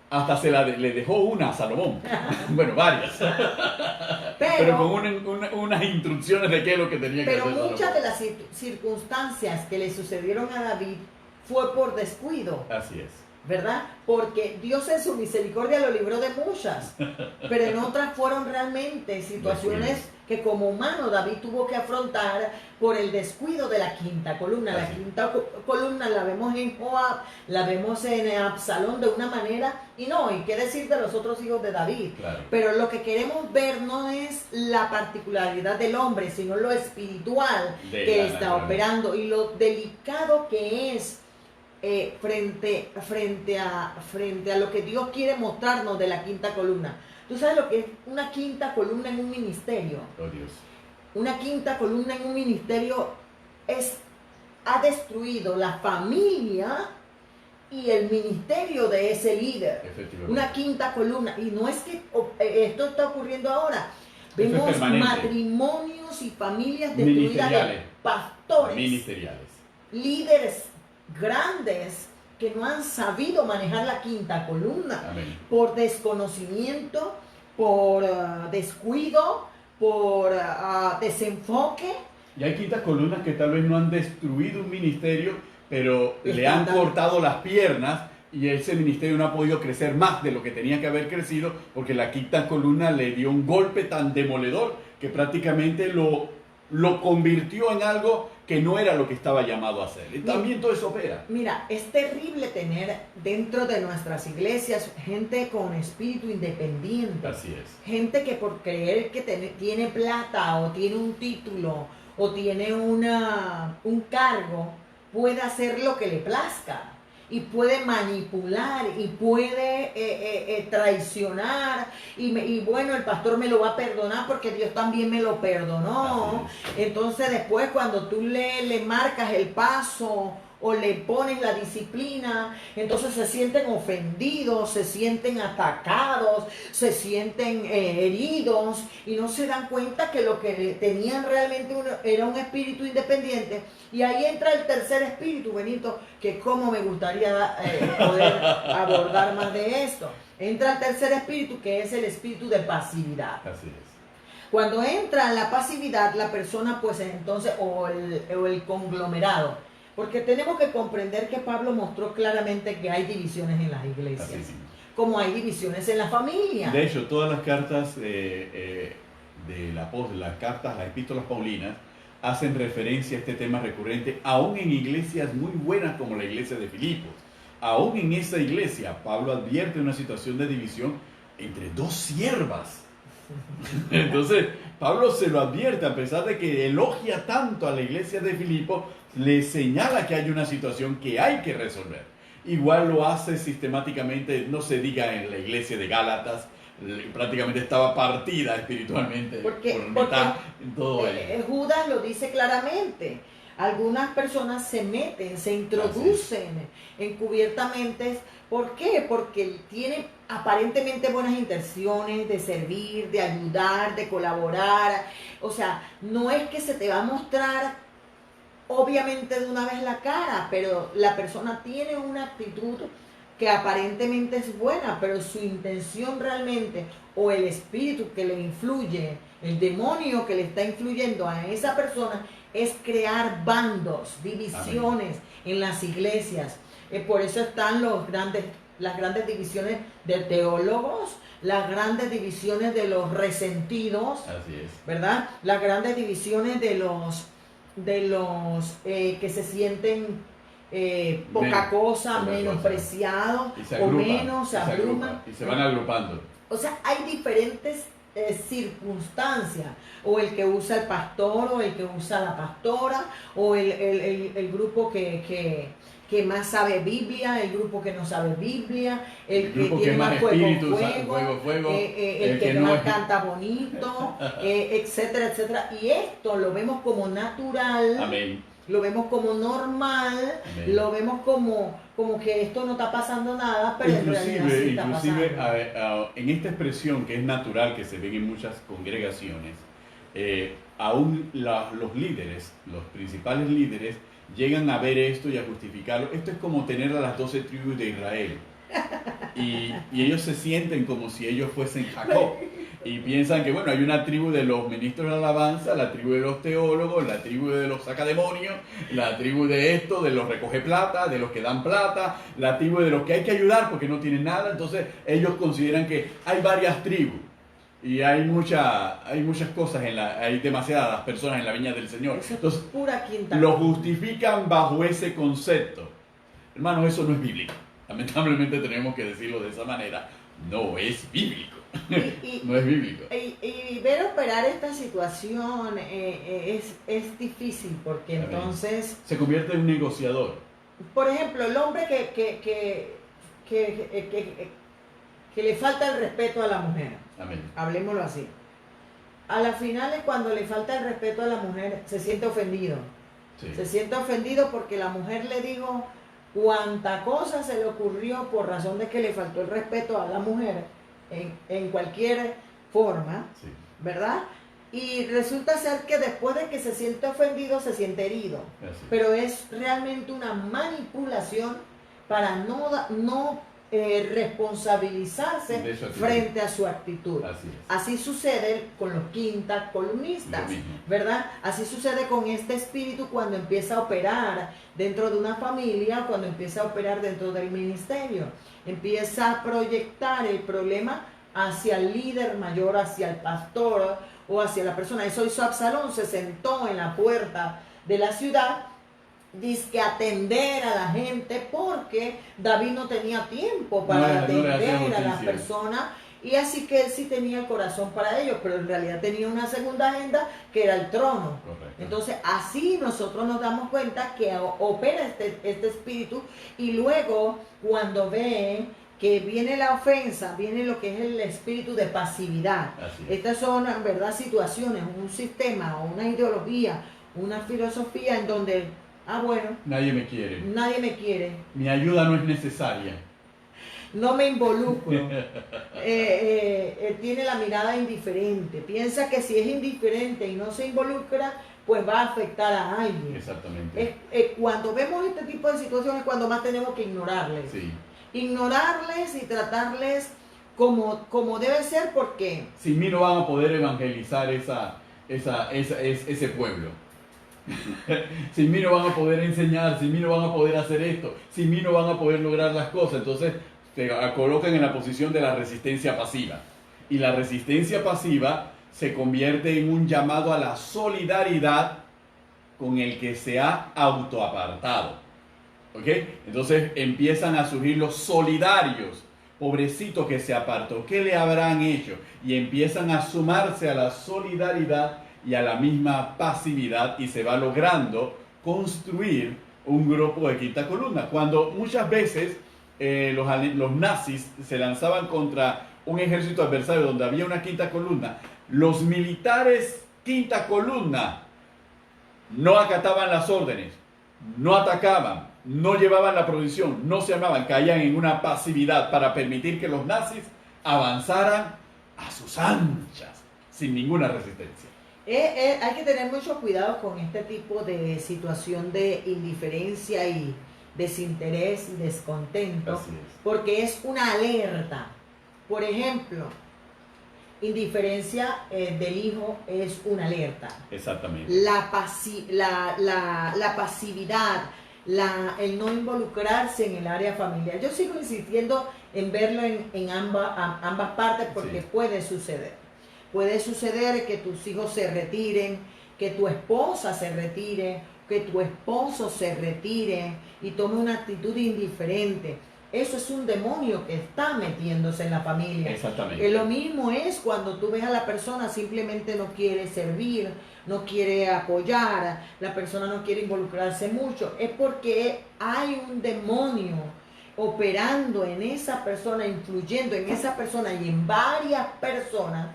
Hasta le dejó una a Salomón. Bueno, varias. Pero con unas instrucciones de qué es lo que tenía que hacer Pero Salomón. muchas de las circunstancias que le sucedieron a David fue por descuido. Así es. ¿Verdad? Porque Dios en su misericordia lo libró de muchas, pero en otras fueron realmente situaciones que como humano David tuvo que afrontar por el descuido de la quinta columna. La quinta columna la vemos en Joab, la vemos en Absalón de una manera, y qué decir de los otros hijos de David. Claro. Pero lo que queremos ver no es la particularidad del hombre, sino lo espiritual que está operando y lo delicado que es frente a lo que Dios quiere mostrarnos de la quinta columna. ¿Tú sabes lo que es una quinta columna en un ministerio? Oh, Dios. Una quinta columna en un ministerio ha destruido la familia y el ministerio de ese líder. Una quinta columna. Y no es que esto está ocurriendo ahora. Vemos matrimonios y familias destruidas de pastores, ministeriales, líderes grandes que no han sabido manejar la quinta columna. Amén. Por desconocimiento, por descuido, por desenfoque. Y hay quintas columnas que tal vez no han destruido un ministerio, pero le han cortado las piernas y ese ministerio no ha podido crecer más de lo que tenía que haber crecido, porque la quinta columna le dio un golpe tan demoledor que prácticamente lo convirtió en algo que no era lo que estaba llamado a hacer. Y también todo eso opera. Mira, es terrible tener dentro de nuestras iglesias gente con espíritu independiente. Así es. Gente que por creer que tiene plata o tiene un título o tiene un cargo, puede hacer lo que le plazca. Y puede manipular y puede traicionar y bueno, el pastor me lo va a perdonar porque Dios también me lo perdonó. Entonces después cuando tú le marcas el paso o le pones la disciplina, entonces se sienten ofendidos, se sienten atacados, se sienten heridos y no se dan cuenta que lo que tenían realmente era un espíritu independiente. Y ahí entra el tercer espíritu, Benito, que como me gustaría poder abordar más de esto. Entra el tercer espíritu, que es el espíritu de pasividad. Así es. Cuando entra la pasividad, la persona, pues entonces, o el conglomerado, porque tenemos que comprender que Pablo mostró claramente que hay divisiones en las iglesias, como hay divisiones en la familia. De hecho, todas las cartas las cartas, las epístolas paulinas, hacen referencia a este tema recurrente, aún en iglesias muy buenas como la iglesia de Filipos. Aún en esa iglesia, Pablo advierte una situación de división entre dos siervas. Entonces, Pablo se lo advierte, a pesar de que elogia tanto a la iglesia de Filipos, le señala que hay una situación que hay que resolver. igual lo hace sistemáticamente, no se diga en la iglesia de Gálatas, prácticamente estaba partida espiritualmente por mitad en todo Judas lo dice claramente. Algunas personas se meten, se introducen encubiertamente. ¿Por qué? Porque tienen aparentemente buenas intenciones de servir, de ayudar, de colaborar. O sea, no es que se te va a mostrar obviamente de una vez la cara, pero la persona tiene una actitud que aparentemente es buena, pero su intención realmente, o el espíritu que le influye, el demonio que le está influyendo a esa persona, es crear bandos, divisiones en las iglesias. Por eso están las grandes divisiones de teólogos, las grandes divisiones de los resentidos, así es, ¿verdad? Las grandes divisiones de los que se sienten poca cosa, menospreciados, o menos, se abruman. Y se van agrupando. O sea, hay diferentes circunstancias, o el que usa el pastor, o el que usa la pastora, o el grupo que más sabe Biblia, el grupo que no sabe Biblia, el que tiene más fuego, el que más canta bonito, etcétera, etcétera. Y esto lo vemos como natural. Amén. Lo vemos como normal. Amén. Lo vemos como que esto no está pasando nada, pero en realidad sí está pasando. En esta expresión que es natural, que se ven en muchas congregaciones, aún los líderes, los principales líderes, llegan a ver esto y a justificarlo. Esto es como tener a las 12 tribus de Israel. Y ellos se sienten como si ellos fuesen Jacob. Y piensan que, bueno, hay una tribu de los ministros de alabanza, la tribu de los teólogos, la tribu de los sacademonios, la tribu de esto, de los recoge plata, de los que dan plata, la tribu de los que hay que ayudar porque no tienen nada. Entonces ellos consideran que hay varias tribus. Y hay muchas cosas, hay demasiadas personas en la viña del Señor. Entonces, lo justifican bajo ese concepto. Hermanos, eso no es bíblico. Lamentablemente tenemos que decirlo de esa manera. No es bíblico. No es bíblico. Y ver operar esta situación es difícil, porque entonces... Se convierte en un negociador. Por ejemplo, el hombre que le falta el respeto a la mujer. Amén. Hablemoslo así. A las finales, cuando le falta el respeto a la mujer, se siente ofendido. Sí. Se siente ofendido porque la mujer le dijo cuánta cosa se le ocurrió por razón de que le faltó el respeto a la mujer en cualquier forma, sí, ¿verdad? Y resulta ser que después de que se siente ofendido, se siente herido. Así. Pero es realmente una manipulación para no responsabilizarse frente a su actitud. Así sucede con los quintas columnistas, ¿verdad? Así sucede con este espíritu cuando empieza a operar dentro de una familia, cuando empieza a operar dentro del ministerio. Empieza a proyectar el problema hacia el líder mayor, hacia el pastor o hacia la persona. Eso hizo Absalón, se sentó en la puerta de la ciudad, dizque atender a la gente, porque David no tenía tiempo para atender a las personas, y así que él sí tenía el corazón para ellos, pero en realidad tenía una segunda agenda que era el trono. Correcto. Entonces así nosotros nos damos cuenta que opera este espíritu, y luego cuando ve que viene la ofensa, viene lo que es el espíritu de pasividad. Estas son, en verdad, situaciones, un sistema o una ideología, una filosofía en donde bueno, nadie me quiere. Mi ayuda no es necesaria. No me involucro. Tiene la mirada indiferente. Piensa que si es indiferente y no se involucra, pues va a afectar a alguien. Exactamente. Cuando vemos este tipo de situaciones, cuando más tenemos que ignorarles. Sí. Ignorarles y tratarles como debe ser, porque... Sin mí no van a poder evangelizar ese pueblo. Sin mí no van a poder enseñar, sin mí no van a poder hacer esto, sin mí no van a poder lograr las cosas. Entonces te colocan en la posición de la resistencia pasiva, y la resistencia pasiva se convierte en un llamado a la solidaridad con el que se ha autoapartado. ¿Ok? Entonces empiezan a surgir los solidarios. Pobrecito que se apartó, ¿qué le habrán hecho? Y empiezan a sumarse a la solidaridad y a la misma pasividad, y se va logrando construir un grupo de quinta columna. Cuando muchas veces los nazis se lanzaban contra un ejército adversario donde había una quinta columna, los militares quinta columna no acataban las órdenes, no atacaban, no llevaban la provisión, no se armaban, caían en una pasividad para permitir que los nazis avanzaran a sus anchas, sin ninguna resistencia. Hay que tener mucho cuidado con este tipo de situación de indiferencia y desinterés y descontento, Así es. porque es una alerta. Por ejemplo, indiferencia del hijo es una alerta. Exactamente. La pasividad, el no involucrarse en el área familiar. Yo sigo insistiendo en verlo en ambas partes porque Sí. puede suceder. Puede suceder que tus hijos se retiren, que tu esposa se retire, que tu esposo se retire y tome una actitud indiferente. Eso es un demonio que está metiéndose en la familia. Exactamente. Lo mismo es cuando tú ves a la persona simplemente no quiere servir, no quiere apoyar, la persona no quiere involucrarse mucho. Es porque hay un demonio operando en esa persona, influyendo en esa persona y en varias personas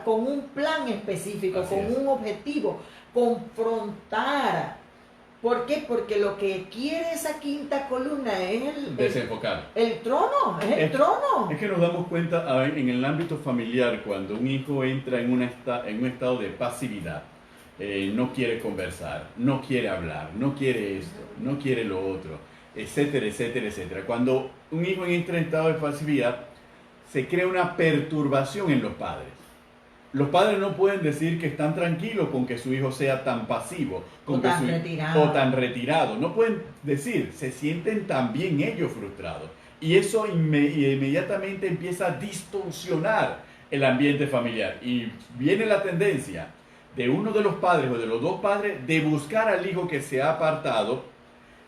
con un plan específico, Así con es. un objetivo, confrontar. ¿Por qué? Porque lo que quiere esa quinta columna es Desenfocar. el trono, es el trono. Es que nos damos cuenta en el ámbito familiar, cuando un hijo entra en un estado de pasividad, no quiere conversar, no quiere hablar, no quiere esto, no quiere lo otro, etcétera, etcétera, etcétera. Cuando un hijo entra en estado de pasividad, se crea una perturbación en los padres. Los padres no pueden decir que están tranquilos con que su hijo sea tan pasivo O tan retirado. No pueden decir, se sienten también ellos frustrados. Y eso inmediatamente empieza a distorsionar el ambiente familiar. Y viene la tendencia de uno de los padres o de los dos padres de buscar al hijo que se ha apartado.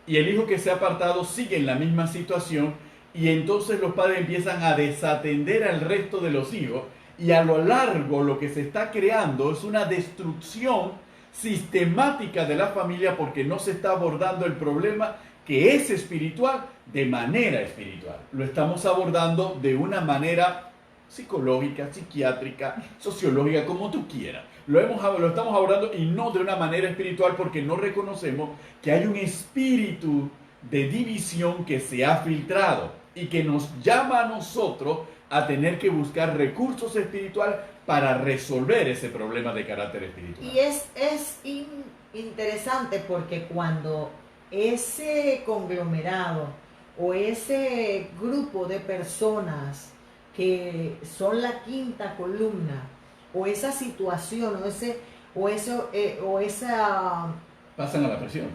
Y el hijo que se ha apartado sigue en la misma situación. Y entonces los padres empiezan a desatender al resto de los hijos. Y a lo largo lo que se está creando es una destrucción sistemática de la familia porque no se está abordando el problema que es espiritual de manera espiritual. Lo estamos abordando de una manera psicológica, psiquiátrica, sociológica, como tú quieras. Lo estamos abordando y no de una manera espiritual porque no reconocemos que hay un espíritu de división que se ha filtrado y que nos llama a nosotros a tener que buscar recursos espirituales para resolver ese problema de carácter espiritual. Y es interesante porque cuando ese conglomerado o ese grupo de personas que son la quinta columna o esa situación o esa pasan a la presión.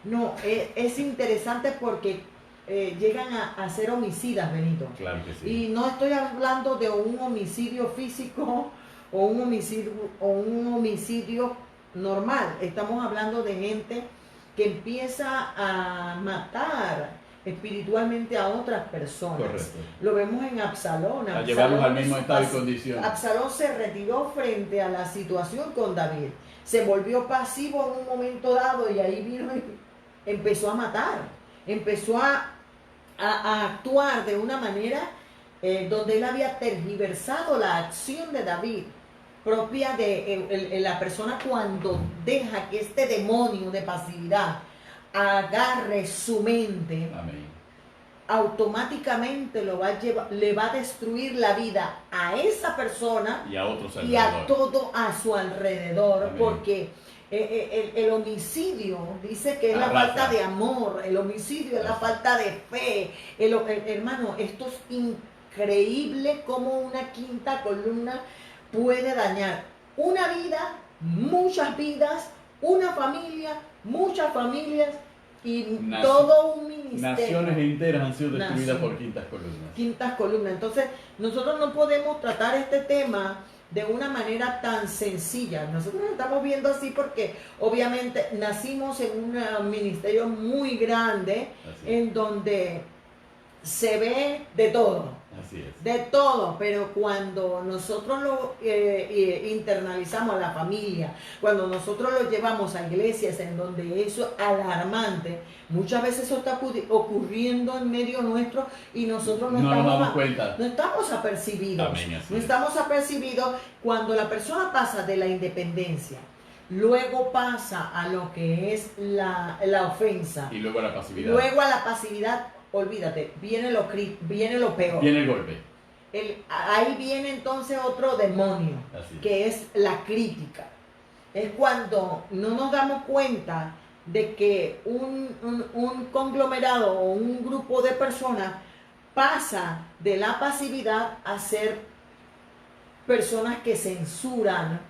No, es interesante porque llegan a ser homicidas, Benito. Claro que sí. Y no estoy hablando de un homicidio físico o un homicidio normal. Estamos hablando de gente que empieza a matar espiritualmente a otras personas. Correcto. Lo vemos en Absalón. A llevarlos al mismo estado y condición. Absalón se retiró frente a la situación con David. Se volvió pasivo en un momento dado y ahí vino y empezó a matar. Empezó a actuar de una manera donde él había tergiversado la acción de David, propia de la persona cuando deja que este demonio de pasividad agarre su mente. Amén. Automáticamente le va a destruir la vida a esa persona y a otros y a todo a su alrededor. Amén. Porque el homicidio dice que es la falta de amor, el homicidio es la falta de fe. Hermano, esto es increíble cómo una quinta columna puede dañar una vida, muchas vidas, una familia, muchas familias y todo un ministerio. Naciones enteras han sido destruidas por quintas columnas. Quintas columnas. Entonces, nosotros no podemos tratar este tema de una manera tan sencilla. Nosotros lo estamos viendo así porque obviamente nacimos en un ministerio muy grande en donde se ve de todo. Así es. De todo, pero cuando nosotros lo internalizamos a la familia, cuando nosotros lo llevamos a iglesias en donde eso es alarmante, muchas veces eso está ocurriendo en medio nuestro y nosotros no nos damos cuenta. No estamos apercibidos. Amén, así No es. estamos apercibidos cuando la persona pasa de la independencia, luego pasa a lo que es la ofensa, Y luego la pasividad. luego a la pasividad. Olvídate, viene lo peor. Viene el golpe. Ahí viene entonces otro demonio, Así es. que es la crítica. Es cuando no nos damos cuenta de que un conglomerado o un grupo de personas pasa de la pasividad a ser personas que censuran,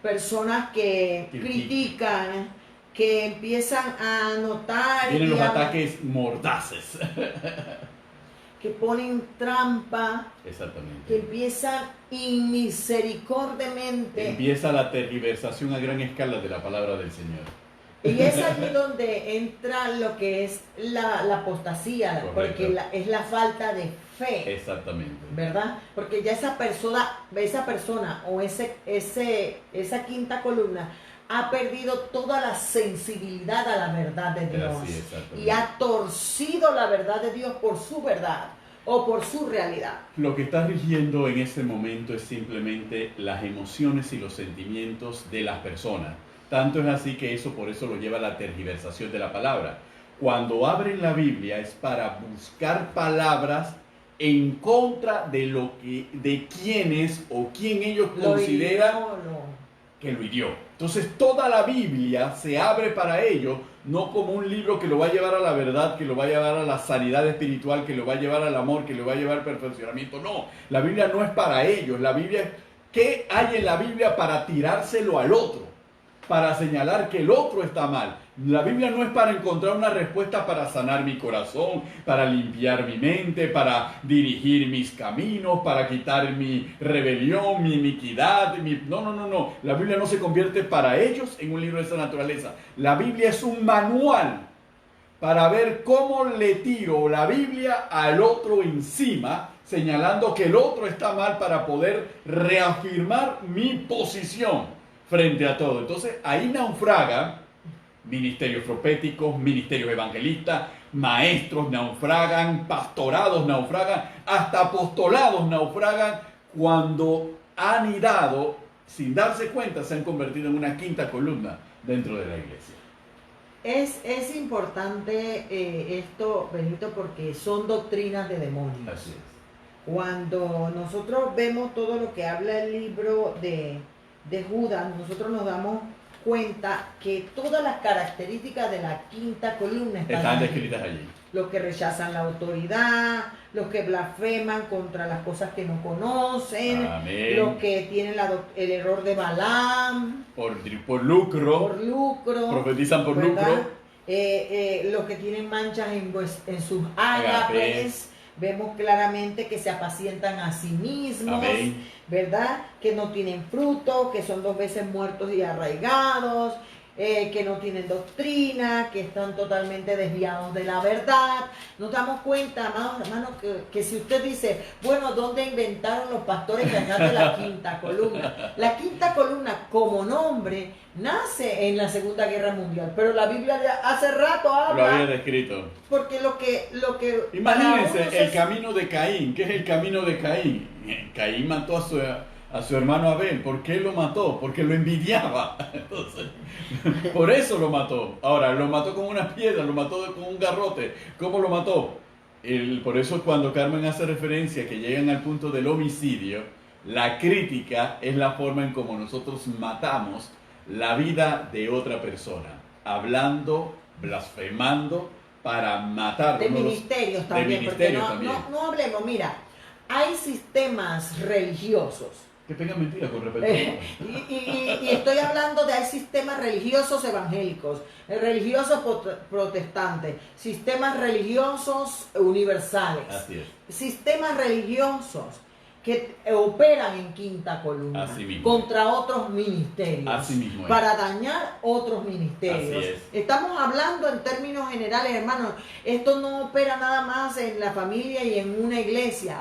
personas que critican, que empiezan a notar Vienen y los a- ataques mordaces. que ponen trampa, que Exactamente. empiezan inmisericordiamente. Empieza la tergiversación a gran escala de la palabra del Señor. Y es allí donde entra lo que es la apostasía, Correcto. porque es la falta de fe, Exactamente. ¿verdad? Porque ya esa persona o esa quinta columna ha perdido toda la sensibilidad a la verdad de Dios. Así, exactamente. Y ha torcido la verdad de Dios por su verdad o por su realidad. Lo que está rigiendo en ese momento es simplemente las emociones y los sentimientos de las personas. Tanto es así que eso por eso lo lleva a la tergiversación de la palabra. Cuando abren la Biblia es para buscar palabras en contra de quienes o quien ellos consideran que lo hirió. Entonces toda la Biblia se abre para ello, no como un libro que lo va a llevar a la verdad, que lo va a llevar a la sanidad espiritual, que lo va a llevar al amor, que lo va a llevar al perfeccionamiento. No, la Biblia no es para ellos. La Biblia, ¿qué hay en la Biblia para tirárselo al otro? Para señalar que el otro está mal. La Biblia no es para encontrar una respuesta para sanar mi corazón, para limpiar mi mente, para dirigir mis caminos, para quitar mi rebelión, mi iniquidad. No. La Biblia no se convierte para ellos en un libro de esa naturaleza. La Biblia es un manual para ver cómo le tiro la Biblia al otro encima, señalando que el otro está mal para poder reafirmar mi posición frente a todo. Entonces ahí naufragan ministerios proféticos, ministerios evangelistas, maestros naufragan, pastorados naufragan, hasta apostolados naufragan cuando han irado, sin darse cuenta, se han convertido en una quinta columna dentro de la iglesia. Es importante esto, Benito, porque son doctrinas de demonios. Así es. Cuando nosotros vemos todo lo que habla el libro de Judas, nosotros nos damos cuenta que todas las características de la quinta columna Están allí. descritas allí. Los que rechazan la autoridad, los que blasfeman contra las cosas que no conocen, Amén. los que tienen el error de Balaam, Por lucro, por lucro, profetizan por ¿verdad? lucro. Los que tienen manchas en sus ágapes, vemos claramente que se apacientan a sí mismos, Amén. ¿verdad? Que no tienen fruto, que son 2 veces muertos y arraigados, que no tienen doctrina, que están totalmente desviados de la verdad. Nos damos cuenta, amados hermanos, que si usted dice, bueno, ¿dónde inventaron los pastores que hablan de la quinta columna? La quinta columna, como nombre, nace en la Segunda Guerra Mundial, pero la Biblia ya hace rato Lo había habla, descrito. porque lo que Imagínense para unos el es- camino de Caín. ¿Qué es el camino de Caín? Caín mató a su hermano Abel. ¿Por qué lo mató? Porque lo envidiaba. Entonces, por eso lo mató. Ahora, lo mató con una piedra, lo mató con un garrote. ¿Cómo lo mató? Por eso cuando Carmen hace referencia que llegan al punto del homicidio, la crítica es la forma en cómo nosotros matamos la vida de otra persona. Hablando, blasfemando, para matar. de ministerios también, ministerios porque también. no hablemos, mira, hay sistemas religiosos, Que pegan mentiras con respecto a y estoy hablando hay sistemas religiosos evangélicos, religiosos protestantes, sistemas religiosos universales, Así es. sistemas religiosos que operan en quinta columna Así mismo. contra otros ministerios, Así mismo es. para dañar otros ministerios. Así es. Estamos hablando en términos generales, hermanos. Esto no opera nada más en la familia y en una iglesia.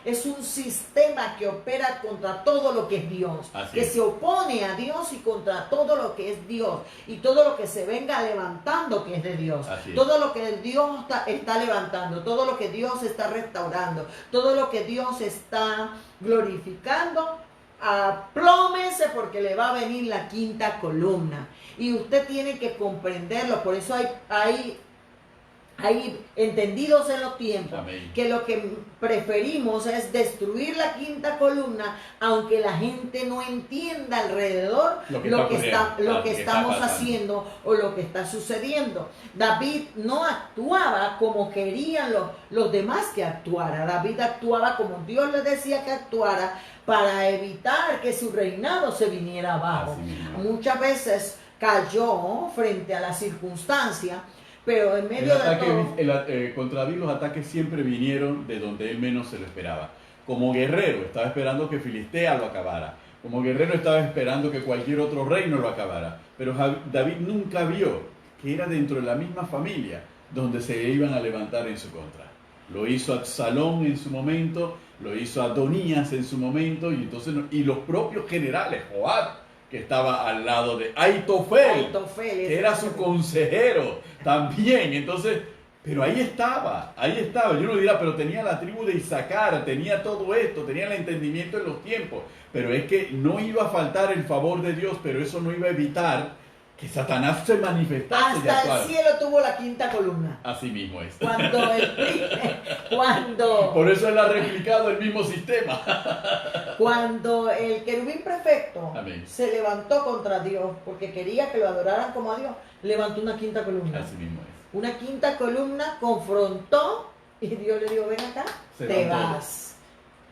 Es un sistema que opera contra todo lo que es Dios, Así que es. se opone a Dios y contra todo lo que es Dios y todo lo que se venga levantando que es de Dios. Así es. Todo lo que Dios está levantando, todo lo que Dios está restaurando, todo lo que Dios está glorificando, aplómese porque le va a venir la quinta columna. Y usted tiene que comprenderlo. Por eso hay entendidos en los tiempos. Amén. Que lo que preferimos es destruir la quinta columna, aunque la gente no entienda alrededor lo que estamos haciendo o lo que está sucediendo. David no actuaba como querían los demás que actuara. David actuaba como Dios le decía que actuara para evitar que su reinado se viniera abajo. Muchas veces cayó frente a la circunstancia, pero en medio contra David los ataques siempre vinieron de donde él menos se lo esperaba. Como guerrero estaba esperando que Filistea lo acabara. Como guerrero estaba esperando que cualquier otro reino lo acabara. Pero David nunca vio que era dentro de la misma familia donde se iban a levantar en su contra. Lo hizo Absalón en su momento, lo hizo Adonías en su momento, y los propios generales, Joab, que estaba al lado de Aitofel, que era su consejero también. Entonces, pero ahí estaba. Y uno dirá, pero tenía la tribu de Isaacar, tenía todo esto, tenía el entendimiento en los tiempos. Pero es que no iba a faltar el favor de Dios, pero eso no iba a evitar que Satanás se manifestase. Hasta el cielo tuvo la quinta columna. Así mismo es. Por eso él ha replicado el mismo sistema. Cuando el querubín prefecto Amén. se levantó contra Dios porque quería que lo adoraran como a Dios, levantó una quinta columna. Así mismo es. Una quinta columna confrontó y Dios le dijo, ven acá, te vas.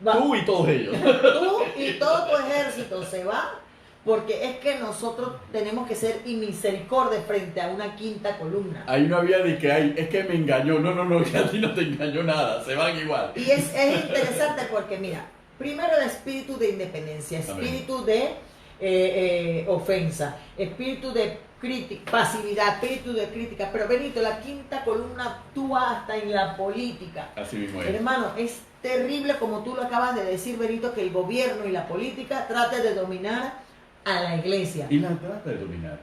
Tú y todos ellos. Tú y todo tu ejército se va. Porque es que nosotros tenemos que ser misericordia frente a una quinta columna. Ahí no había de que es que me engañó. No, que a ti no te engañó nada. Se van igual. Y es interesante porque, mira, primero el espíritu de independencia, espíritu de ofensa, espíritu de crítica, pasividad, espíritu de crítica. Pero Benito, la quinta columna actúa hasta en la política. Así mismo es. Hermano, es terrible, como tú lo acabas de decir, Benito, que el gobierno y la política trate de dominar a la iglesia. Y la trata de dominar.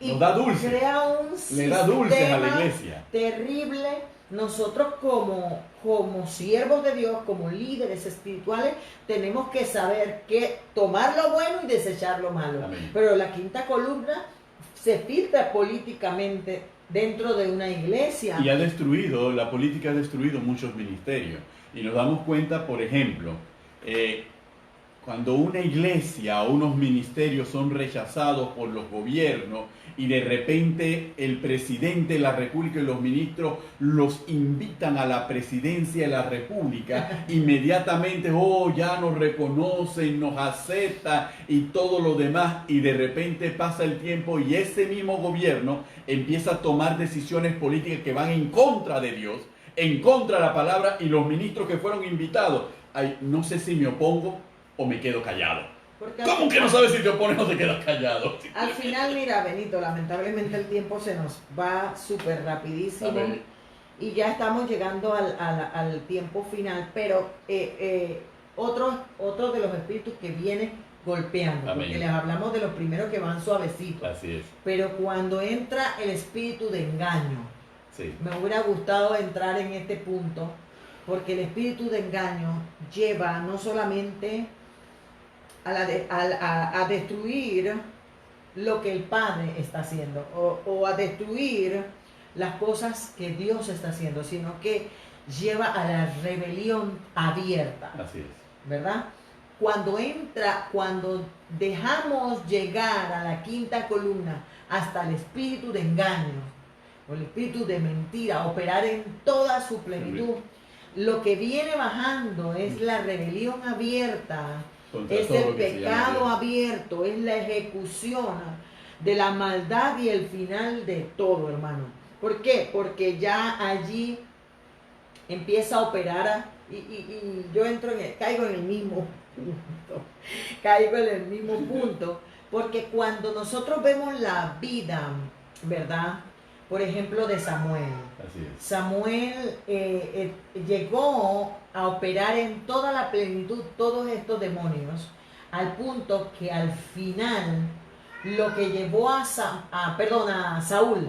Nos da dulces. Crea un Le da dulces a la iglesia. Terrible. Nosotros como siervos de Dios, como líderes espirituales, tenemos que saber que tomar lo bueno y desechar lo malo. Amén. Pero la quinta columna se filtra políticamente dentro de una iglesia. Y la política ha destruido muchos ministerios. Y nos damos cuenta, por ejemplo, cuando una iglesia o unos ministerios son rechazados por los gobiernos y de repente el presidente de la república y los ministros los invitan a la presidencia de la república, inmediatamente, ya nos reconocen, nos aceptan y todo lo demás, y de repente pasa el tiempo y ese mismo gobierno empieza a tomar decisiones políticas que van en contra de Dios, en contra de la palabra, y los ministros que fueron invitados, no sé si me opongo o me quedo callado. ¿Cómo que no sabes si te opones o te quedas callado? Al final, mira, Benito, lamentablemente el tiempo se nos va súper rapidísimo. Amén. Y ya estamos llegando al tiempo final, pero otro de los espíritus que viene golpeando, Amén. porque les hablamos de los primeros que van suavecitos. Así es. Pero cuando entra el espíritu de engaño, sí, me hubiera gustado entrar en este punto, porque el espíritu de engaño lleva no solamente a destruir lo que el Padre está haciendo o a destruir las cosas que Dios está haciendo, sino que lleva a la rebelión abierta. Así es. ¿Verdad? Cuando dejamos llegar a la quinta columna hasta el espíritu de engaño o el espíritu de mentira, operar en toda su plenitud, lo que viene bajando es la rebelión abierta, es el pecado abierto, es la ejecución de la maldad y el final de todo, hermano. ¿Por qué? Porque ya allí empieza a operar y yo caigo en el mismo punto, caigo en el mismo punto, porque cuando nosotros vemos la vida, ¿verdad? Por ejemplo, de Samuel. Así es. Samuel llegó a operar en toda la plenitud todos estos demonios, al punto que al final lo que llevó a Saúl,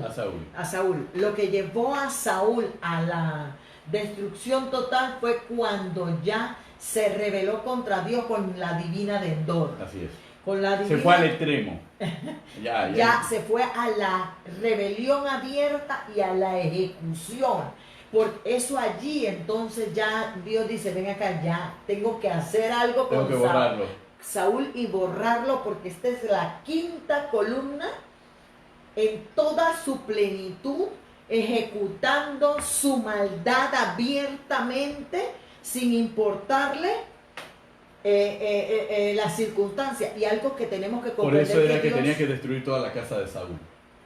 lo que llevó a Saúl a la destrucción total fue cuando ya se rebeló contra Dios con la divina de Endor. Así es. Con la divina, se fue al extremo. Ya se fue a la rebelión abierta y a la ejecución. Por eso allí entonces ya Dios dice, ven acá, ya tengo que hacer algo con Saúl y borrarlo, porque esta es la quinta columna en toda su plenitud, ejecutando su maldad abiertamente, sin importarle las circunstancias. Y algo que tenemos que comprender. Por eso era que tenía que destruir toda la casa de Saúl.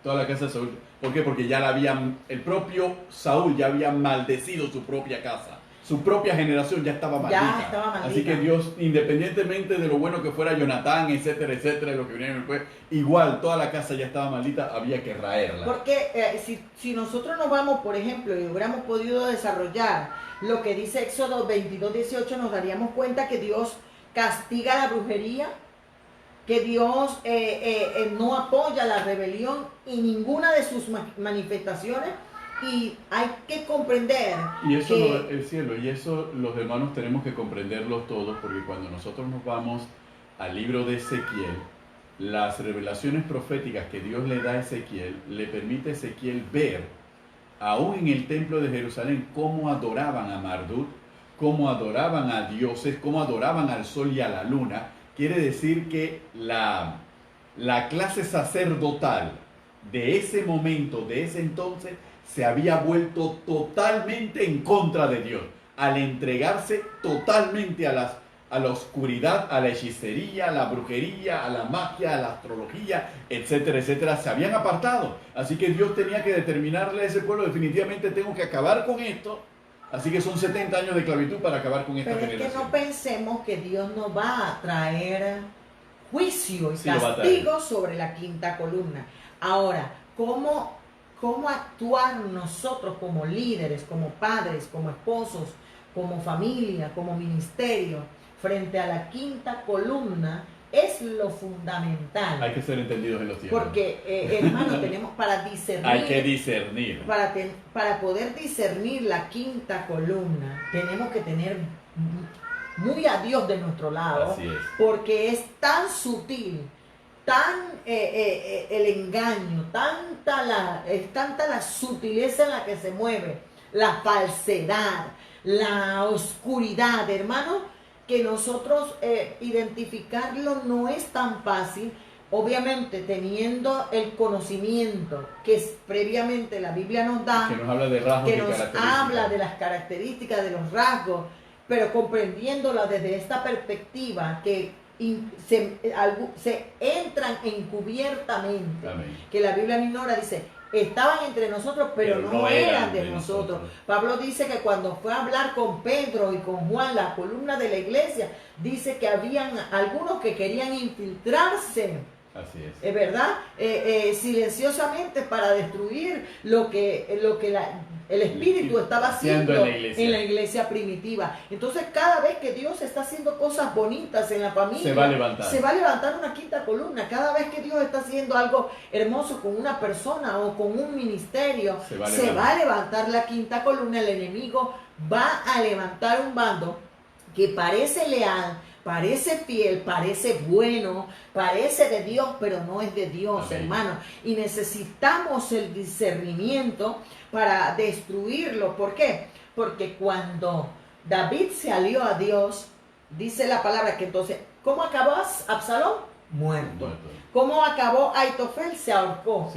Toda la casa de Saúl. ¿Por qué? Porque ya el propio Saúl ya había maldecido su propia casa. Su propia generación ya estaba maldita. Así que Dios, independientemente de lo bueno que fuera Jonatán, etcétera, etcétera, lo que vinieron después, igual toda la casa ya estaba maldita, había que raerla. Porque si nosotros nos vamos, por ejemplo, y hubiéramos podido desarrollar lo que dice Éxodo 22:18, nos daríamos cuenta que Dios castiga la brujería, que Dios no apoya la rebelión y ninguna de sus manifestaciones. Y hay que comprender. Y eso el cielo, y eso los hermanos tenemos que comprenderlo todos, porque cuando nosotros nos vamos al libro de Ezequiel, las revelaciones proféticas que Dios le da a Ezequiel, le permite a Ezequiel ver, aún en el templo de Jerusalén, cómo adoraban a Marduk, cómo adoraban a dioses, cómo adoraban al sol y a la luna. Quiere decir que la clase sacerdotal de ese momento, de ese entonces, se había vuelto totalmente en contra de Dios, al entregarse totalmente a la oscuridad, a la hechicería, a la brujería, a la magia, a la astrología, etcétera, etcétera. Se habían apartado. Así que Dios tenía que determinarle a ese pueblo, definitivamente tengo que acabar con esto. Así que son 70 años de esclavitud para acabar con esta generación. Pero es que no pensemos que Dios nos va a traer juicio y castigo sobre la quinta columna. Ahora, ¿cómo actuar nosotros como líderes, como padres, como esposos, como familia, como ministerio, frente a la quinta columna? Es lo fundamental. Hay que ser entendidos en los tiempos. Porque, hermano, tenemos para discernir. Hay que discernir. Para poder discernir la quinta columna, tenemos que tener muy a Dios de nuestro lado. Así es. Porque es tan sutil, tan el engaño, es tanta la sutileza en la que se mueve, la falsedad, la oscuridad, hermano, que nosotros identificarlo no es tan fácil. Obviamente teniendo el conocimiento que previamente la Biblia nos da, que nos habla de rasgos, que nos habla de las características, de los rasgos, pero comprendiéndola desde esta perspectiva que se entran encubiertamente. Amén. Que la Biblia no ignora, dice, estaban entre nosotros, pero no eran de nosotros. Pablo dice que cuando fue a hablar con Pedro y con Juan, la columna de la iglesia, dice que habían algunos que querían infiltrarse. Así es. Es verdad, silenciosamente para destruir lo que el Espíritu estaba haciendo en la iglesia primitiva. Entonces, cada vez que Dios está haciendo cosas bonitas en la familia, se va a levantar una quinta columna. Cada vez que Dios está haciendo algo hermoso con una persona o con un ministerio, se va a levantar la quinta columna. El enemigo va a levantar un bando que parece leal, parece fiel, parece bueno, parece de Dios, pero no es de Dios, amén, hermano. Y necesitamos el discernimiento para destruirlo. ¿Por qué? Porque cuando David se alió a Dios, dice la palabra que entonces, ¿cómo acabó Absalón? Muerto. ¿Cómo acabó Aitofel? Se ahorcó.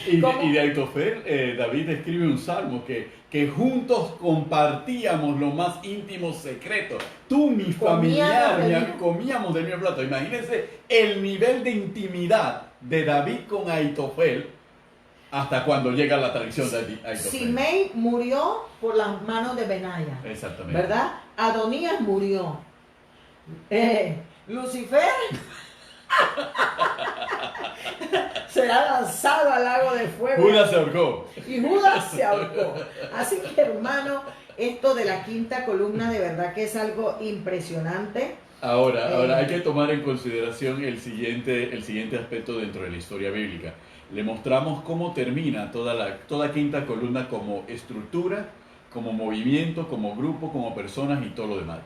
Y de Aitofel, David escribe un salmo que juntos compartíamos los más íntimos secretos. Tú, mi familiar, comíamos del mismo plato. Imagínense el nivel de intimidad de David con Aitofel. Hasta cuando llega la traición de Ahitofel. Simei murió por las manos de Benaya. Exactamente. ¿Verdad? Adonías murió. Lucifer será lanzado al lago de fuego. Judas se ahorcó. Y Judas se ahorcó. Así que, hermano, esto de la quinta columna de verdad que es algo impresionante. Ahora hay que tomar en consideración el siguiente aspecto dentro de la historia bíblica. Le mostramos cómo termina toda quinta columna como estructura, como movimiento, como grupo, como personas y todo lo demás.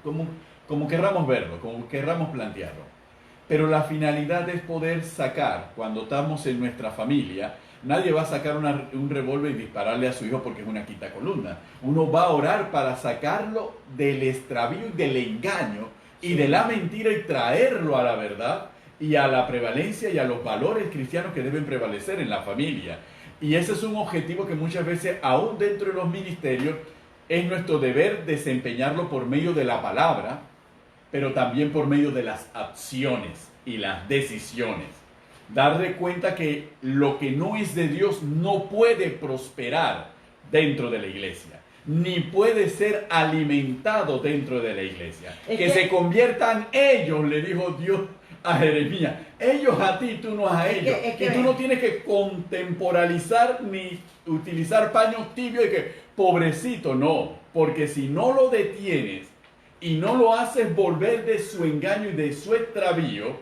Como querramos verlo, como querramos plantearlo. Pero la finalidad es poder sacar, cuando estamos en nuestra familia, nadie va a sacar un revólver y dispararle a su hijo porque es una quinta columna. Uno va a orar para sacarlo del extravío y del engaño y de la mentira y traerlo a la verdad y a la prevalencia y a los valores cristianos que deben prevalecer en la familia. Y ese es un objetivo que muchas veces, aún dentro de los ministerios, es nuestro deber desempeñarlo por medio de la palabra, pero también por medio de las acciones y las decisiones. Darle cuenta que lo que no es de Dios no puede prosperar dentro de la iglesia, ni puede ser alimentado dentro de la iglesia. Que se conviertan ellos, le dijo Dios a Jeremías, ellos a ti, tú no a ellos. Y tú no tienes que contemporalizar ni utilizar paños tibios y que, pobrecito, no, porque si no lo detienes y no lo haces volver de su engaño y de su extravío,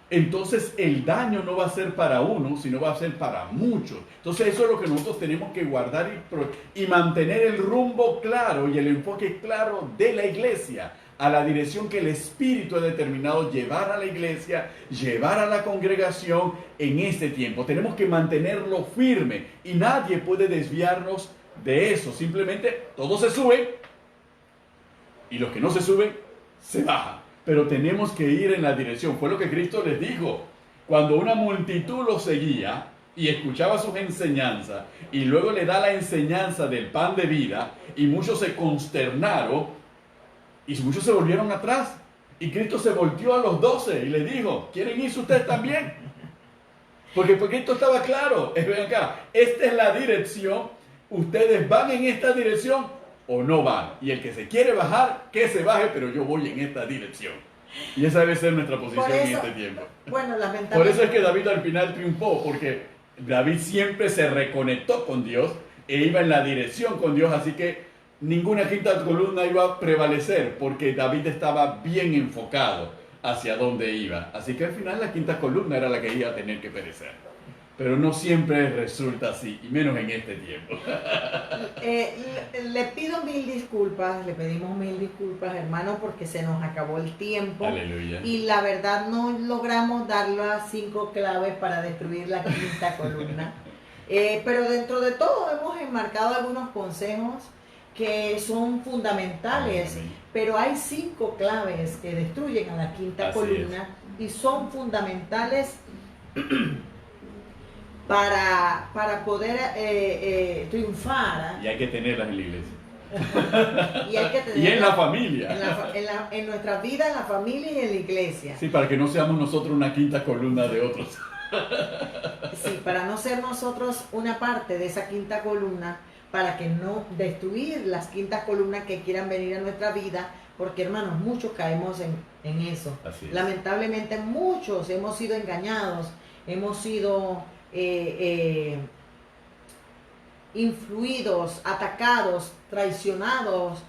entonces el daño no va a ser para uno, sino va a ser para muchos. Entonces eso es lo que nosotros tenemos que guardar y mantener el rumbo claro y el enfoque claro de la iglesia a la dirección que el Espíritu ha determinado llevar a la iglesia, llevar a la congregación en este tiempo. Tenemos que mantenerlo firme y nadie puede desviarnos de eso. Simplemente todos se suben y los que no se suben se bajan. Pero tenemos que ir en la dirección. Fue lo que Cristo les dijo. Cuando una multitud lo seguía y escuchaba sus enseñanzas y luego le da la enseñanza del pan de vida y muchos se consternaron y muchos se volvieron atrás. Y Cristo se volteó a los 12 y les dijo, ¿quieren irse ustedes también? Porque esto estaba claro. Ven acá, esta es la dirección. Ustedes van en esta dirección o no van. Y el que se quiere bajar, que se baje, pero yo voy en esta dirección. Y esa debe ser nuestra posición en este tiempo. Bueno, lamentablemente. Por eso es que David al final triunfó, porque David siempre se reconectó con Dios e iba en la dirección con Dios, así que ninguna quinta columna iba a prevalecer, porque David estaba bien enfocado hacia dónde iba. Así que al final la quinta columna era la que iba a tener que perecer. Pero no siempre resulta así, y menos en este tiempo. Le pido mil disculpas, le pedimos mil disculpas, hermano, porque se nos acabó el tiempo. Aleluya. Y la verdad no logramos dar las 5 claves para destruir la quinta columna. Pero dentro de todo hemos enmarcado algunos consejos que son fundamentales. Amén. Pero hay 5 claves que destruyen a la quinta columna y son fundamentales para poder triunfar. Y hay que tenerlas en la iglesia. Y hay que tenerlas y en la familia. En nuestra vida, en la familia y en la iglesia. Sí, para que no seamos nosotros una quinta columna de otros. Sí, para no ser nosotros una parte de esa quinta columna, para que no destruir las quintas columnas que quieran venir a nuestra vida, porque hermanos, muchos caemos en eso. Así es. Lamentablemente muchos hemos sido engañados, hemos sido influidos, atacados, traicionados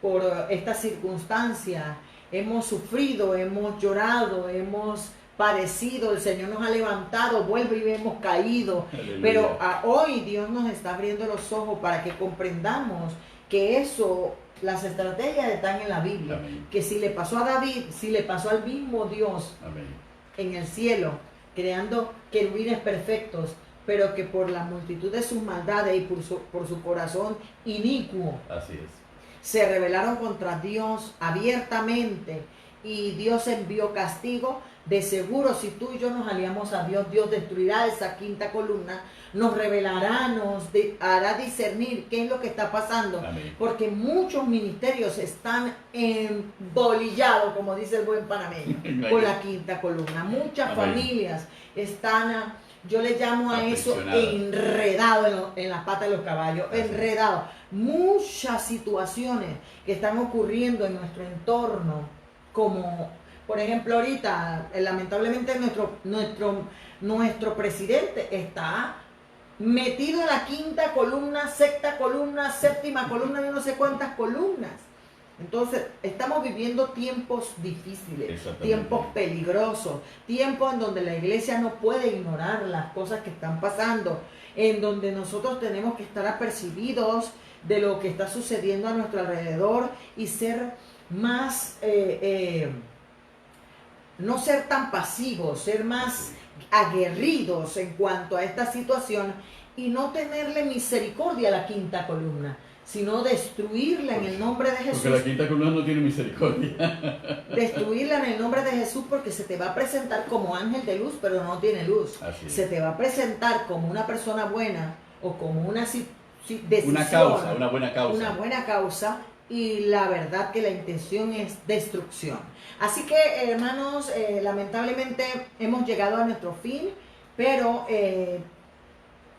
por esta circunstancia. Hemos sufrido, hemos llorado, hemos padecido, el Señor nos ha levantado, vuelve y hemos caído. Aleluya. Pero hoy Dios nos está abriendo los ojos para que comprendamos que eso, las estrategias están en la Biblia. Amén. Que si le pasó a David, si le pasó al mismo Dios Amén. en el cielo, creando querubines perfectos, pero que por la multitud de sus maldades y por su corazón inicuo, Así es. se rebelaron contra Dios abiertamente y Dios envió castigo. De seguro, si tú y yo nos aliamos a Dios, Dios destruirá esa quinta columna, nos revelará, hará discernir qué es lo que está pasando. Amén. Porque muchos ministerios están embolillados, como dice el buen panameño, por la quinta columna. Muchas Amén. Familias están, yo le llamo a eso enredado en las patas de los caballos, enredado. Muchas situaciones que están ocurriendo en nuestro entorno, como por ejemplo ahorita, lamentablemente nuestro presidente está metido en la quinta columna, sexta columna, séptima columna, yo no sé cuántas columnas. Entonces, estamos viviendo tiempos difíciles, tiempos peligrosos, tiempos en donde la iglesia no puede ignorar las cosas que están pasando, en donde nosotros tenemos que estar apercibidos de lo que está sucediendo a nuestro alrededor y ser más, no ser tan pasivos, ser más aguerridos en cuanto a esta situación y no tenerle misericordia a la quinta columna, sino destruirla en el nombre de Jesús. Porque la quinta columna no tiene misericordia. Destruirla en el nombre de Jesús, porque se te va a presentar como ángel de luz, pero no tiene luz. Se te va a presentar como una persona buena o como una decisión, una buena causa. Una buena causa, y la verdad que la intención es destrucción. Así que, hermanos, lamentablemente hemos llegado a nuestro fin, pero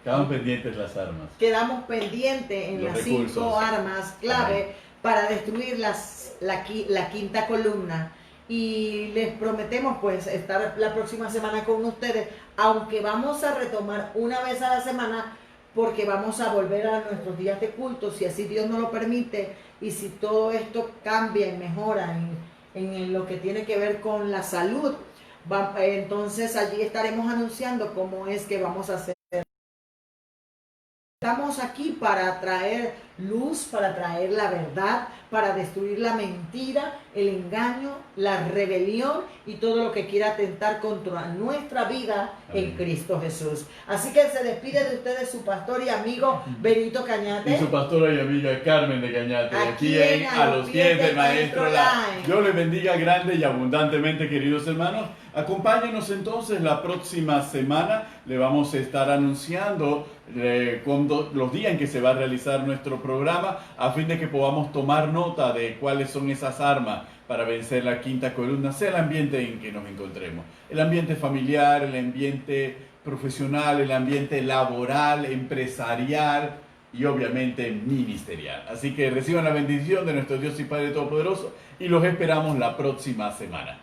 quedamos pendientes las armas. Quedamos pendientes en las 5 armas clave para destruir la quinta columna. Y les prometemos pues estar la próxima semana con ustedes, aunque vamos a retomar una vez a la semana, porque vamos a volver a nuestros días de culto, si así Dios nos lo permite, y si todo esto cambia y mejora en lo que tiene que ver con la salud, entonces allí estaremos anunciando cómo es que vamos a hacer. Estamos aquí para traer luz, para traer la verdad, para destruir la mentira, el engaño, la rebelión y todo lo que quiera atentar contra nuestra vida en Cristo Jesús. Así que se despide de ustedes su pastor y amigo Benito Cañate. Y su pastora y amiga Carmen de Cañate. Aquí en A los pies del Maestro Lai. Dios les bendiga grande y abundantemente, queridos hermanos. Acompáñenos entonces la próxima semana. Le vamos a estar anunciando los días en que se va a realizar nuestro programa, a fin de que podamos tomar nota de cuáles son esas armas para vencer la quinta columna, sea el ambiente en que nos encontremos. El ambiente familiar, el ambiente profesional, el ambiente laboral, empresarial y obviamente ministerial. Así que reciban la bendición de nuestro Dios y Padre Todopoderoso y los esperamos la próxima semana.